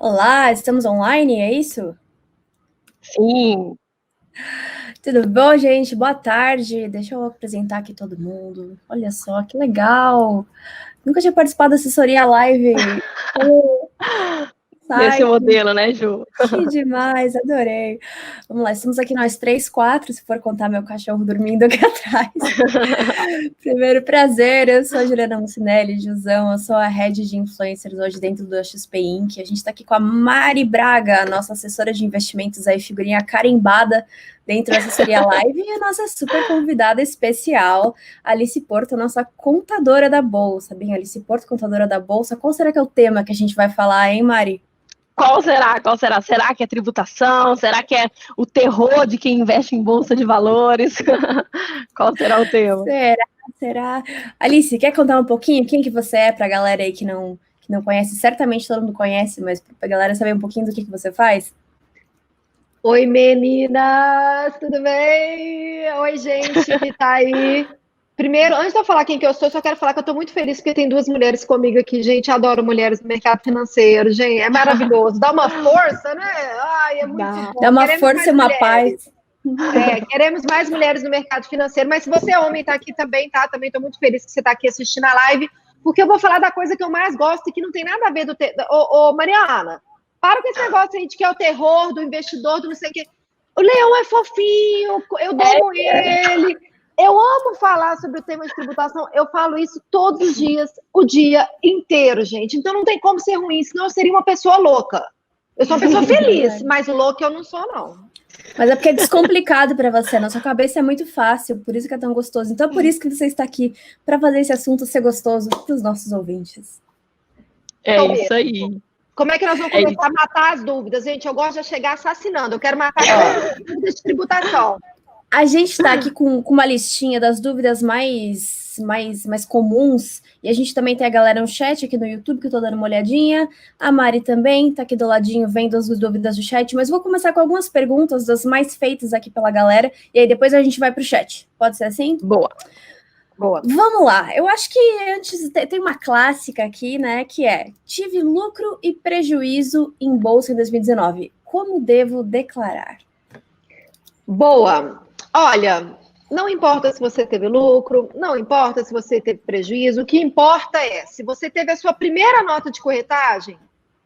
Olá, estamos online, é isso? Sim. Tudo bom, gente? Boa tarde. Deixa eu apresentar aqui todo mundo. Olha só, que legal. Nunca tinha participado da assessoria live. Nesse Sai, modelo, né, Ju? que demais, adorei. Vamos lá, estamos aqui nós três, quatro, se for contar meu cachorro dormindo aqui atrás. Primeiro prazer, eu sou a Juliana Mucinelli, Jusão, eu sou a Head de Influencers hoje dentro do XP Inc. A gente está aqui com a Mari Braga, a nossa assessora de investimentos aí, figurinha carimbada dentro da assessoria live, e a nossa super convidada especial, Alice Porto, nossa contadora da Bolsa. Bem, Alice Porto, contadora da Bolsa, qual será que é o tema que a gente vai falar, hein, Mari? Qual será? Qual será? Será que é tributação? Será que é o terror de quem investe em bolsa de valores? Qual será o tema? Será? Alice, quer contar um pouquinho quem que você é para a galera aí que não conhece? Certamente todo mundo conhece, mas para a galera saber um pouquinho do que você faz? Oi, meninas, tudo bem? Oi, gente que tá aí. Primeiro, antes de eu falar quem que eu sou, só quero falar que eu tô muito feliz porque tem duas mulheres comigo aqui, gente. Adoro mulheres no mercado financeiro, gente. É maravilhoso. Dá uma força, né? Ai, é muito bom. Dá uma Queremos força mais e uma mulheres. paz. Queremos mais mulheres no mercado financeiro. Mas se você é homem e tá aqui também, tá? Também tô muito feliz que você tá aqui assistindo a live, porque eu vou falar da coisa que eu mais gosto e que não tem nada a ver do... Ô, Mariana, para com esse negócio aí de que é o terror do investidor, do não sei o quê. O leão é fofinho, eu domo ele. Eu amo falar sobre o tema de tributação. Eu falo isso todos os dias, o dia inteiro, gente. Então não tem como ser ruim, senão eu seria uma pessoa louca. Eu sou uma pessoa feliz, mas louca eu não sou, não. Mas é porque é descomplicado para você, na sua cabeça é muito fácil, por isso que é tão gostoso. Então é por isso que você está aqui, para fazer esse assunto ser gostoso para os nossos ouvintes. É então, isso aí. Como é que nós vamos começar a matar as dúvidas, gente? Eu gosto de chegar assassinando, eu quero matar as dúvidas de tributação. A gente está aqui com uma listinha das dúvidas mais comuns, e a gente também tem a galera no chat aqui no YouTube, que eu estou dando uma olhadinha. A Mari também está aqui do ladinho vendo as dúvidas do chat, mas vou começar com algumas perguntas das mais feitas aqui pela galera, e aí depois a gente vai para o chat. Pode ser assim? Boa. Vamos lá. Eu acho que antes tem uma clássica aqui, né, que é: tive lucro e prejuízo em bolsa em 2019. Como devo declarar? Boa. Olha, não importa se você teve lucro, não importa se você teve prejuízo, o que importa é, se você teve a sua primeira nota de corretagem,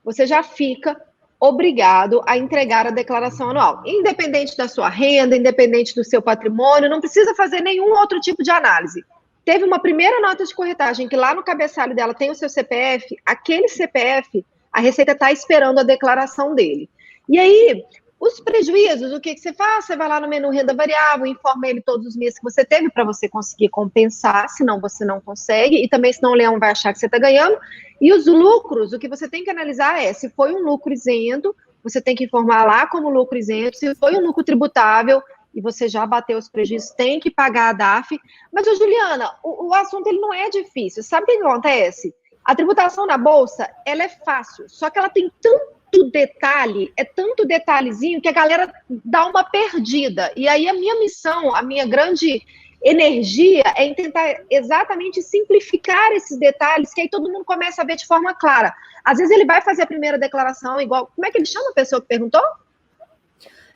você já fica obrigado a entregar a declaração anual. Independente da sua renda, independente do seu patrimônio, não precisa fazer nenhum outro tipo de análise. Teve uma primeira nota de corretagem que lá no cabeçalho dela tem o seu CPF, aquele CPF, a Receita está esperando a declaração dele. E aí, os prejuízos, o que você faz? Você vai lá no menu renda variável, informa ele todos os meses que você teve para você conseguir compensar, senão você não consegue, e também senão o leão vai achar que você está ganhando. E os lucros, o que você tem que analisar é, se foi um lucro isento, você tem que informar lá como lucro isento, se foi um lucro tributável, e você já bateu os prejuízos, tem que pagar a DAF. Mas, Juliana, o assunto ele não é difícil. Sabe o que acontece? A tributação na Bolsa, ela é fácil, só que ela tem tanto detalhe, é tanto detalhezinho que a galera dá uma perdida. E aí a minha missão, a minha grande energia é em tentar exatamente simplificar esses detalhes, que aí todo mundo começa a ver de forma clara. Às vezes ele vai fazer a primeira declaração igual... Como é que ele chama a pessoa que perguntou?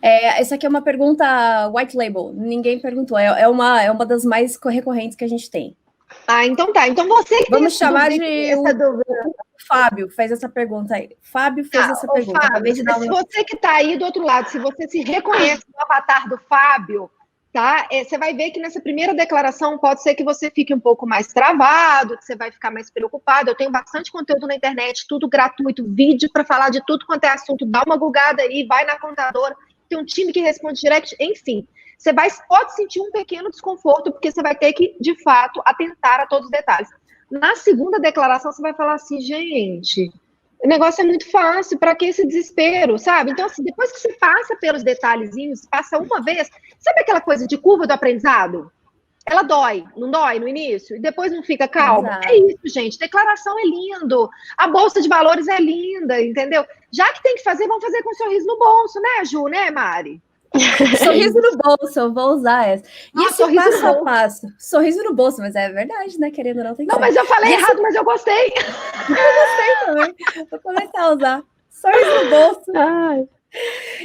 Essa aqui é uma pergunta white label, ninguém perguntou, é uma das mais recorrentes que a gente tem. Ah, então tá. Então você que vamos chamar dúvida, de essa dúvida. O Fábio fez essa pergunta aí. Fábio fez essa pergunta. Fábio, se você que está aí do outro lado, se você se reconhece no avatar do Fábio, tá? Você vai ver que nessa primeira declaração pode ser que você fique um pouco mais travado, que você vai ficar mais preocupado. Eu tenho bastante conteúdo na internet, tudo gratuito, vídeo para falar de tudo quanto é assunto. Dá uma gulgada aí, vai na contadora, tem um time que responde direct, enfim. Você pode sentir um pequeno desconforto, porque você vai ter que, de fato, atentar a todos os detalhes. Na segunda declaração, você vai falar assim, gente, o negócio é muito fácil, para que esse desespero, sabe? Então, assim, depois que você passa pelos detalhezinhos, passa uma vez, sabe aquela coisa de curva do aprendizado? Ela dói, não dói no início? E depois não fica calma? Exato. É isso, gente. Declaração é lindo. A Bolsa de Valores é linda, entendeu? Já que tem que fazer, vamos fazer com um sorriso no bolso, né, Ju, né, Mari? Sorriso no bolso, eu vou usar essa. E esse passo a passo? Sorriso no bolso, mas é verdade, né? Querendo ou não, tem que ser. Não, mas eu falei errado, mas eu gostei. Eu gostei também. Vou começar a usar. sorriso no bolso. Ai.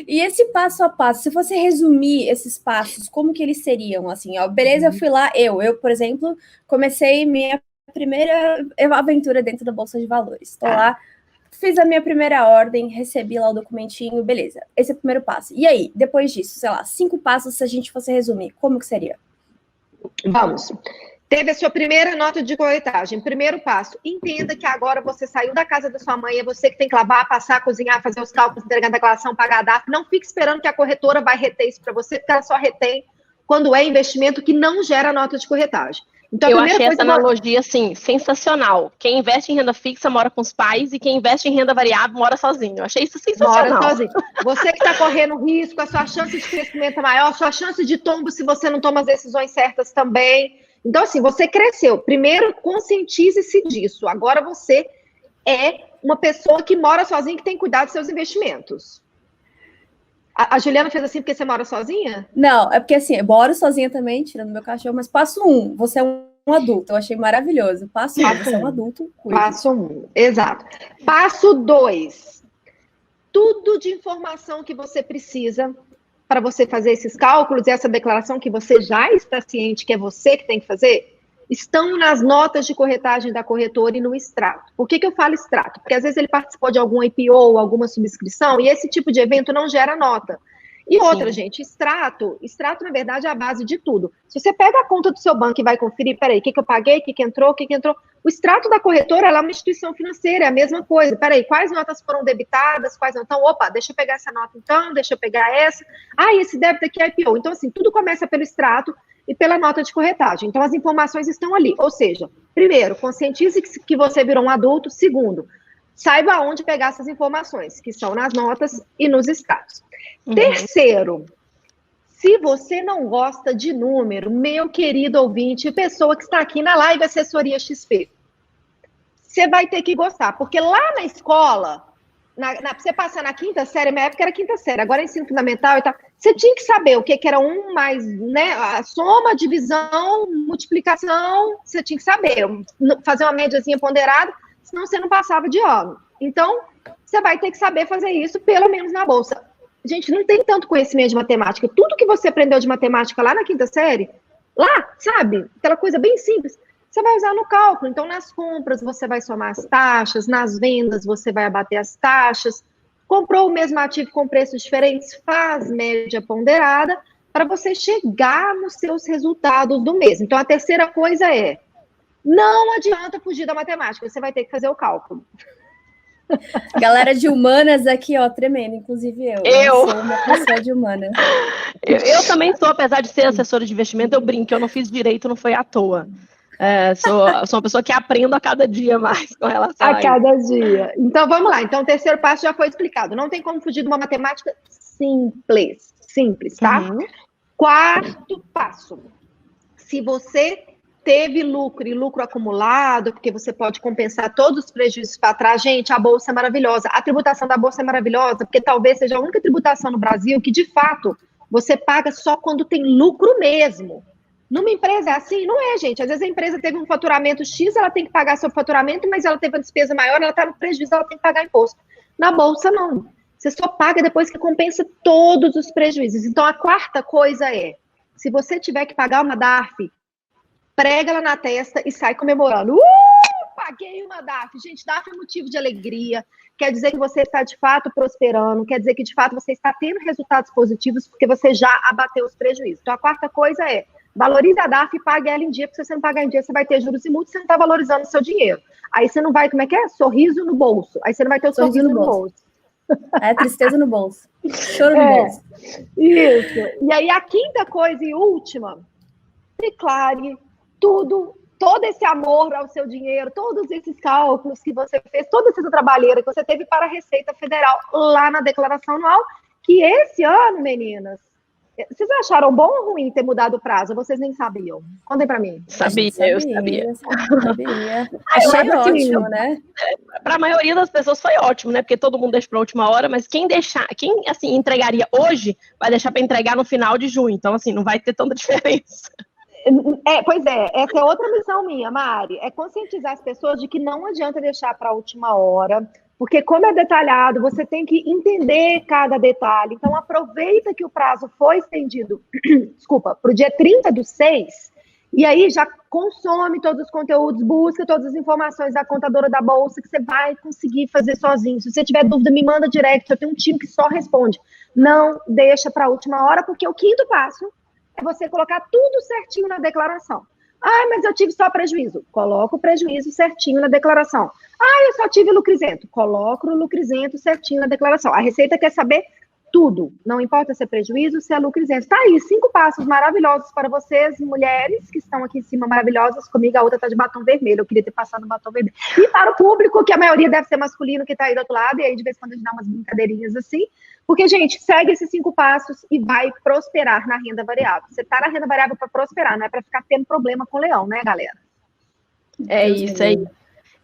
E esse passo a passo, se você resumir esses passos, como que eles seriam? Assim, ó, beleza, eu fui lá, por exemplo, comecei minha primeira aventura dentro da Bolsa de Valores. Estou lá, fiz a minha primeira ordem, recebi lá o documentinho, beleza. Esse é o primeiro passo. E aí, depois disso, sei lá, 5 passos, se a gente fosse resumir, como que seria? Vamos. Teve a sua primeira nota de corretagem. Primeiro passo, entenda que agora você saiu da casa da sua mãe, é você que tem que lavar, passar, cozinhar, fazer os cálculos, entregar a declaração, pagar a DARF. Não fique esperando que a corretora vai reter isso para você, porque ela só retém quando é investimento que não gera nota de corretagem. Então, eu achei essa analogia, assim, sensacional. Quem investe em renda fixa mora com os pais e quem investe em renda variável mora sozinho. Eu achei isso sensacional. Mora sozinho. Você que está correndo risco, a sua chance de crescimento é maior, a sua chance de tombo se você não toma as decisões certas também. Então, assim, você cresceu. Primeiro, conscientize-se disso. Agora você é uma pessoa que mora sozinha, que tem cuidado dos seus investimentos. A Juliana fez assim porque você mora sozinha? Não, é porque assim, eu moro sozinha também, tirando meu cachorro, mas passo 1, você é um adulto. Eu achei maravilhoso. Passo 1, você é um adulto. Cuide. Passo 1, exato. Passo 2, tudo de informação que você precisa para você fazer esses cálculos e essa declaração que você já está ciente que é você que tem que fazer, estão nas notas de corretagem da corretora e no extrato. Por que eu falo extrato? Porque às vezes ele participou de algum IPO, alguma subscrição, e esse tipo de evento não gera nota. E outra, gente, extrato, na verdade, é a base de tudo. Se você pega a conta do seu banco e vai conferir, peraí, o que eu paguei, o que entrou, o extrato da corretora, ela é uma instituição financeira, é a mesma coisa. Peraí, quais notas foram debitadas, quais não? Então, opa, deixa eu pegar essa nota então, deixa eu pegar essa. Esse débito aqui é IPO. Então, assim, tudo começa pelo extrato e pela nota de corretagem. Então, as informações estão ali. Ou seja, primeiro, conscientize que você virou um adulto. Segundo, saiba onde pegar essas informações, que são nas notas e nos extratos. Terceiro, se você não gosta de número, meu querido ouvinte, pessoa que está aqui na live Assessoria XP, você vai ter que gostar, porque lá na escola, você passar na quinta série, minha época era quinta série, agora é ensino fundamental e tal, você tinha que saber o que era 1 mais, né, a soma, divisão, multiplicação, você tinha que saber, fazer uma médiazinha ponderada, senão você não passava de ano. Então, você vai ter que saber fazer isso, pelo menos na bolsa. Gente, não tem tanto conhecimento de matemática. Tudo que você aprendeu de matemática lá na quinta série, lá, sabe? Aquela coisa bem simples, você vai usar no cálculo. Então, nas compras, você vai somar as taxas, nas vendas, você vai abater as taxas. Comprou o mesmo ativo com preços diferentes, faz média ponderada, para você chegar nos seus resultados do mês. Então, a terceira coisa é, não adianta fugir da matemática, você vai ter que fazer o cálculo. Galera de humanas aqui, ó, tremendo, inclusive eu sou uma pessoa de humanas. Eu também sou, apesar de ser assessora de investimento, eu brinco, eu não fiz direito, não foi à toa. Sou uma pessoa que aprendo a cada dia mais com relação a cada dia. Então, vamos lá. Então, o terceiro passo já foi explicado. Não tem como fugir de uma matemática simples, tá? Quarto passo. Se você teve lucro e lucro acumulado, porque você pode compensar todos os prejuízos para trás. Gente, a Bolsa é maravilhosa. A tributação da Bolsa é maravilhosa, porque talvez seja a única tributação no Brasil que, de fato, você paga só quando tem lucro mesmo. Numa empresa é assim? Não é, gente. Às vezes a empresa teve um faturamento X, ela tem que pagar seu faturamento, mas ela teve uma despesa maior, ela está no prejuízo, ela tem que pagar imposto. Na Bolsa, não. Você só paga depois que compensa todos os prejuízos. Então, a quarta coisa é, se você tiver que pagar uma DARF, prega ela na testa e sai comemorando. Paguei uma DARF. Gente, DARF é motivo de alegria. Quer dizer que você está, de fato, prosperando. Quer dizer que, de fato, você está tendo resultados positivos porque você já abateu os prejuízos. Então, a quarta coisa é, valorize a DARF e pague ela em dia, porque se você não pagar em dia, você vai ter juros e multas, você não está valorizando o seu dinheiro. Aí você não vai, como é que é? Sorriso no bolso. Aí você não vai ter o sorriso no bolso. É tristeza no bolso. Choro no bolso. Isso. E aí, a quinta coisa e última, declare todo esse amor ao seu dinheiro, todos esses cálculos que você fez, toda essa trabalheira que você teve para a Receita Federal lá na declaração anual, que esse ano, meninas, vocês acharam bom ou ruim ter mudado o prazo? Vocês nem sabiam? Contem para mim. Eu sabia. Achei ótimo, né? Para a maioria das pessoas foi ótimo, né? Porque todo mundo deixa para a última hora, mas quem assim entregaria hoje, vai deixar para entregar no final de junho. Então, assim, não vai ter tanta diferença. Pois é, essa é outra missão minha, Mari, é conscientizar as pessoas de que não adianta deixar para a última hora, Porque como é detalhado, você tem que entender cada detalhe. Então, aproveita que o prazo foi estendido, desculpa, para o dia 30/6, e aí já consome todos os conteúdos, busca todas as informações da contadora da bolsa que você vai conseguir fazer sozinho. Se você tiver dúvida, me manda direct, eu tenho um time que só responde. Não deixa para a última hora, porque o quinto passo é você colocar tudo certinho na declaração. Ah, mas eu tive só prejuízo. Coloca o prejuízo certinho na declaração. Ah, eu só tive lucro isento. Coloca o lucro isento certinho na declaração. A Receita quer saber tudo. Não importa se é prejuízo, se é lucro isento. Está aí, 5 passos maravilhosos para vocês, mulheres que estão aqui em cima maravilhosas. Comigo, a outra está de batom vermelho. Eu queria ter passado batom vermelho. E para o público, que a maioria deve ser masculino, que está aí do outro lado, e aí de vez em quando a gente dá umas brincadeirinhas assim. Porque, gente, segue esses 5 passos e vai prosperar na renda variável. Você está na renda variável para prosperar, não é para ficar tendo problema com o leão, né, galera? É isso aí.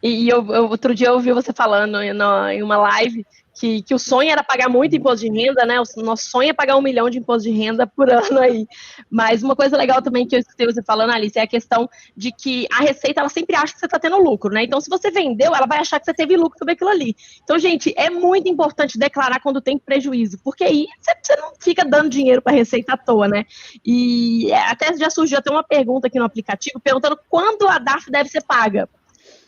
E outro dia eu ouvi você falando em uma live que o sonho era pagar muito imposto de renda, né? O nosso sonho é pagar 1 milhão de imposto de renda por ano aí. Mas uma coisa legal também que eu escutei você falando, Alice, é a questão de que a Receita, ela sempre acha que você está tendo lucro, né? Então, se você vendeu, ela vai achar que você teve lucro sobre aquilo ali. Então, gente, é muito importante declarar quando tem prejuízo, porque aí você não fica dando dinheiro para a Receita à toa, né? E até já surgiu até uma pergunta aqui no aplicativo, perguntando quando a DARF deve ser paga.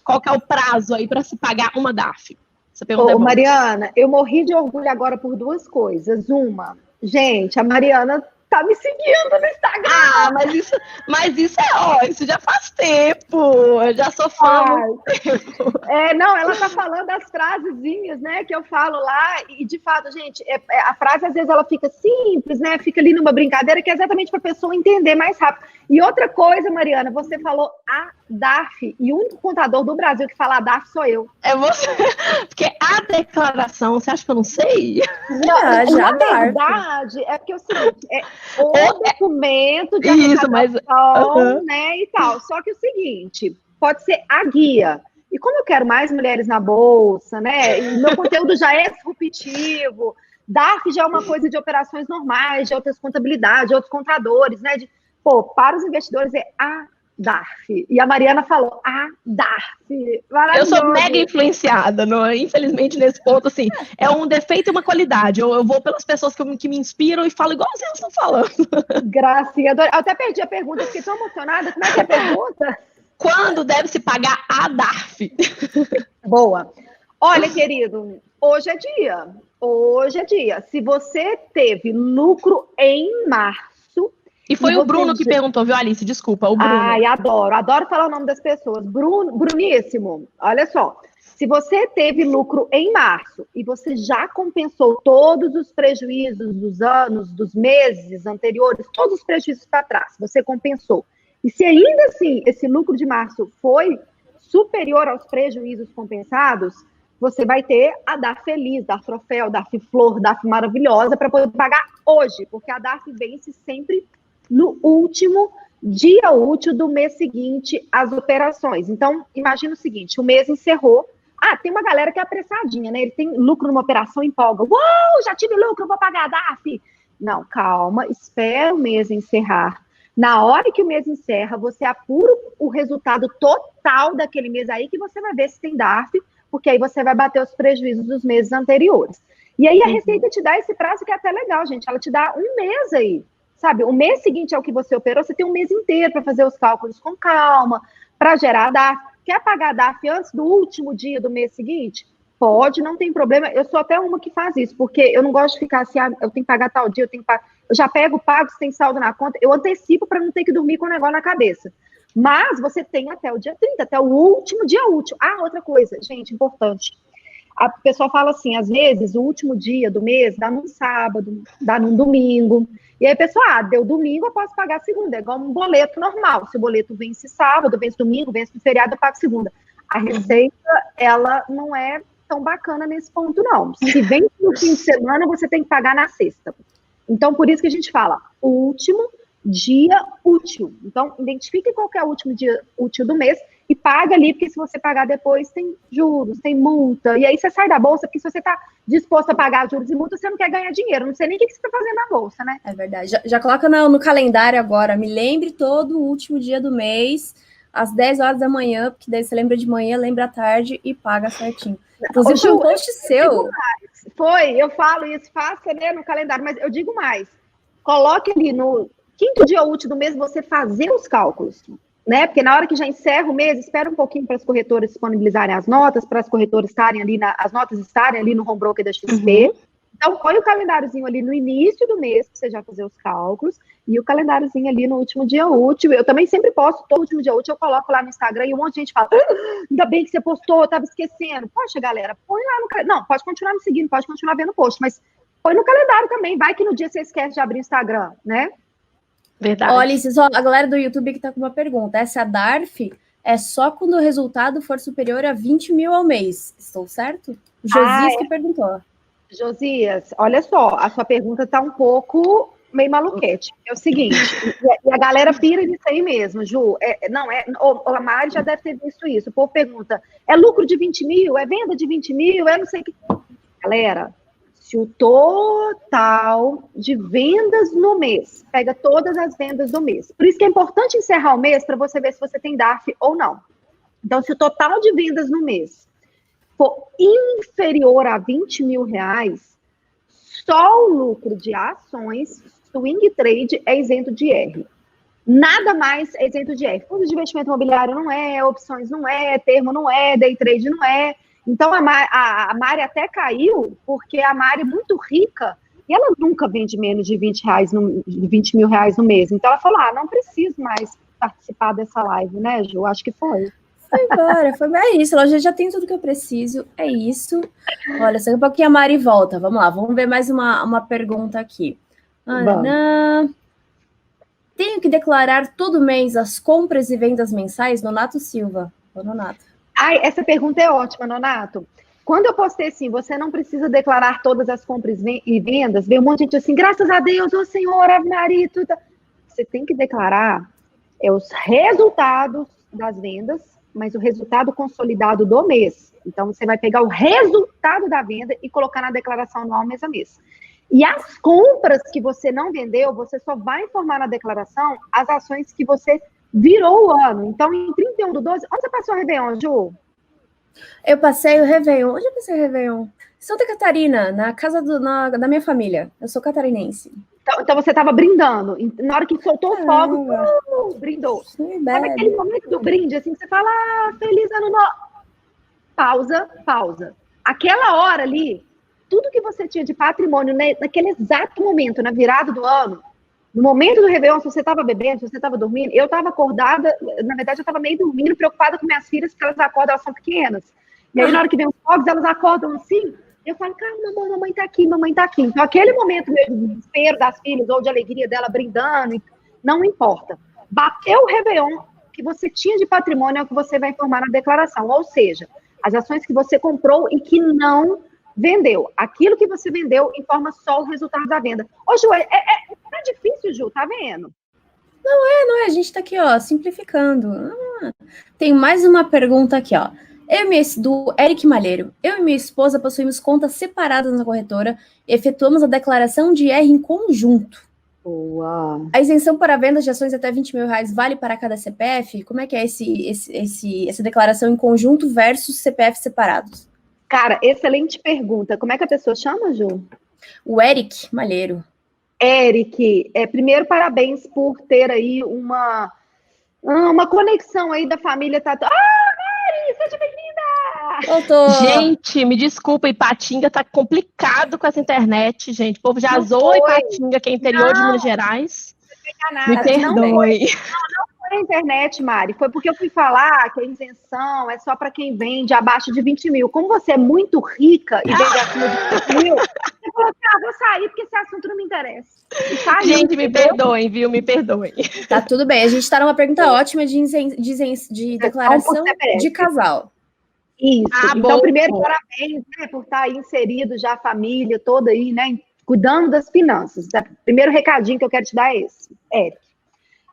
Qual que é o prazo aí para se pagar uma DARF? Essa pergunta é boa. Mariana, eu morri de orgulho agora por 2 coisas. Uma, gente, a Mariana tá me seguindo no Instagram. Ah, mas isso isso já faz tempo. Eu já sou fã há muito tempo. Não, ela tá falando das frasezinhas, né, que eu falo lá, e de fato, gente, a frase às vezes ela fica simples, né, fica ali numa brincadeira, que é exatamente para a pessoa entender mais rápido. E outra coisa, Mariana, você falou a DARF, e o único contador do Brasil que fala a DARF sou eu. É você, porque a declaração, você acha que eu não sei? Não, já na verdade, é porque é o seguinte, o documento de arrecadação, né, e tal. Só que é o seguinte, pode ser a guia. E como eu quero mais mulheres na bolsa, né, e meu conteúdo já é disruptivo, DARF já é uma coisa de operações normais, de outras contabilidades, de outros contadores, né, para os investidores é a DARF. E a Mariana falou, a DARF. Eu sou mega influenciada, infelizmente, nesse ponto, assim, é um defeito e uma qualidade. Eu vou pelas pessoas que me inspiram e falo igual vocês estão falando. Gracinha, eu até perdi a pergunta, fiquei tão emocionada. Como é que é a pergunta? Quando deve se pagar a DARF? Boa. Olha, querido, hoje é dia. Hoje é dia. Se você teve lucro em março, e foi o Bruno que perguntou, viu, Alice? Desculpa, o Bruno. Ai, adoro falar o nome das pessoas. Bruníssimo, olha só. Se você teve lucro em março e você já compensou todos os prejuízos dos anos, dos meses anteriores, todos os prejuízos para trás, você compensou. E se ainda assim esse lucro de março foi superior aos prejuízos compensados, você vai ter a DARF Feliz, DARF Troféu, DARF Flor, DARF Maravilhosa para poder pagar hoje, porque a DARF vence sempre no último dia útil do mês seguinte às operações. Então, imagina o seguinte, o mês encerrou. Tem uma galera que é apressadinha, né? Ele tem lucro numa operação, empolga. Uou, já tive lucro, vou pagar a DARF. Não, calma, espera o mês encerrar. Na hora que o mês encerra, você apura o resultado total daquele mês aí, que você vai ver se tem DARF, porque aí você vai bater os prejuízos dos meses anteriores. E aí a Receita te dá esse prazo que é até legal, gente. Ela te dá um mês aí. Sabe, o mês seguinte ao que você operou, você tem um mês inteiro para fazer os cálculos com calma, para gerar a DARF. Quer pagar a DARF antes do último dia do mês seguinte? Pode, não tem problema. Eu sou até uma que faz isso, porque eu não gosto de ficar assim, eu tenho que pagar tal dia, eu já pego, pago, se tem saldo na conta, eu antecipo para não ter que dormir com o negócio na cabeça. Mas você tem até o dia 30, até o último dia útil. Outra coisa, gente, importante. A pessoa fala assim, às vezes, o último dia do mês dá num sábado, dá num domingo. E aí a pessoa, deu domingo, eu posso pagar segunda. É igual um boleto normal. Se o boleto vence sábado, vence domingo, vence no feriado, eu pago segunda. A Receita, ela não é tão bacana nesse ponto, não. Se vence no fim de semana, você tem que pagar na sexta. Então, por isso que a gente fala, último dia útil. Então, identifique qual que é o último dia útil do mês e paga ali, porque se você pagar depois, tem juros, tem multa. E aí você sai da bolsa, porque se você está disposto a pagar juros e multa, você não quer ganhar dinheiro. Não sei nem o que você está fazendo na bolsa, né? É verdade. Já coloca no calendário agora. Me lembre todo o último dia do mês às 10 horas da manhã, porque daí você lembra de manhã, lembra à tarde e paga certinho. Inclusive, foi um post seu. Eu falo isso, faça, né, no calendário, mas eu digo mais. Coloque ali no quinto dia útil do mês você fazer os cálculos, né? Porque na hora que já encerra o mês, espera um pouquinho para as corretoras disponibilizarem as notas, para as corretoras estarem ali, as notas estarem ali no home broker da XP. Então, põe o calendáriozinho ali no início do mês, para você já fazer os cálculos, e o calendáriozinho ali no último dia útil. Eu também sempre posto, todo último dia útil, eu coloco lá no Instagram, e um monte de gente fala, ainda bem que você postou, eu estava esquecendo. Poxa, galera, põe lá no calendário. Não, pode continuar me seguindo, pode continuar vendo o post, mas põe no calendário também, vai que no dia você esquece de abrir o Instagram, né? Verdade. Olha, só, a galera do YouTube que tá com uma pergunta. Essa DARF é só quando o resultado for superior a 20 mil ao mês. Estou certo? O Josias que perguntou. Josias, olha só, a sua pergunta tá um pouco meio maluquete. É o seguinte, e a galera pira disso aí mesmo, Ju. A Mari já deve ter visto isso. O povo pergunta, é lucro de 20 mil? É venda de 20 mil? É não sei o que. Galera, se o total de vendas no mês, pega todas as vendas do mês. Por isso que é importante encerrar o mês para você ver se você tem DARF ou não. Então, se o total de vendas no mês for inferior a 20 mil reais, só o lucro de ações, swing trade, é isento de IR. Nada mais é isento de IR. Fundo de investimento imobiliário não é, opções não é, termo não é, day trade não é. Então, a Mari até caiu, porque a Mari é muito rica e ela nunca vende menos de 20 mil reais no mês. Então, ela falou, não preciso mais participar dessa live, né, Ju? Acho que foi. Foi embora, é isso. Ela já tem tudo que eu preciso, é isso. Olha, só um pouquinho a Mari volta. Vamos lá, vamos ver mais uma pergunta aqui. Tenho que declarar todo mês as compras e vendas mensais? Nonato Silva. Nonato. Essa pergunta é ótima, Nonato. Quando eu postei assim, você não precisa declarar todas as compras e vendas, veio um monte de gente assim, graças a Deus, ô Senhor, Ave Maria, tudo. Você tem que declarar os resultados das vendas, mas o resultado consolidado do mês. Então, você vai pegar o resultado da venda e colocar na declaração anual mês a mês. E as compras que você não vendeu, você só vai informar na declaração as ações que você virou o ano. Então, em 31/12, onde você passou o Réveillon, Ju? Eu passei o Réveillon. Onde eu passei o Réveillon? Santa Catarina, na casa da minha família. Eu sou catarinense. Então você estava brindando. Na hora que soltou o fogo, brindou. Sabe aquele momento do brinde, assim, que você fala, feliz ano novo. Pausa. Aquela hora ali, tudo que você tinha de patrimônio, né, naquele exato momento, na virada do ano, no momento do Réveillon, se você estava bebendo, se você estava dormindo, eu estava acordada, na verdade eu estava meio dormindo, preocupada com minhas filhas, porque elas acordam, elas são pequenas. E aí na hora que vem os fogos, elas acordam assim, eu falo, cara, mamãe tá aqui. Então aquele momento mesmo de desespero das filhas, ou de alegria dela brindando, não importa. Bateu o Réveillon, que você tinha de patrimônio é o que você vai informar na declaração, ou seja, as ações que você comprou e que não vendeu. Aquilo que você vendeu informa só o resultado da venda. Ô, Ju, tá difícil, Ju, tá vendo? Não é. A gente tá aqui, ó, simplificando. Tem mais uma pergunta aqui, ó. Do Eric Malheiro. Eu e minha esposa possuímos contas separadas na corretora e efetuamos a declaração de IR em conjunto. Boa. A isenção para vendas de ações até 20 mil reais vale para cada CPF? Como é que é essa declaração em conjunto versus CPF separados? Cara, excelente pergunta. Como é que a pessoa chama, Ju? O Eric Malheiro. Eric, primeiro, parabéns por ter aí uma conexão aí da família Tatu. Mari, seja bem-vinda! Gente, me desculpa, Ipatinga tá complicado com essa internet, gente. O povo já zoou Ipatinga, que é interior de Minas Gerais. Me perdoe. Não foi a internet, Mari. Foi porque eu fui falar que a isenção é só para quem vende abaixo de 20 mil. Como você é muito rica e vende acima de 20 mil, eu falei assim, vou sair porque esse assunto não me interessa. Gente, me perdoem, viu? Me perdoem. Tá tudo bem. A gente tá numa pergunta ótima de declaração de casal. Isso. Então, primeiro, parabéns, né, por estar aí inserido já a família toda aí, né, cuidando das finanças. Primeiro recadinho que eu quero te dar é esse, Eric.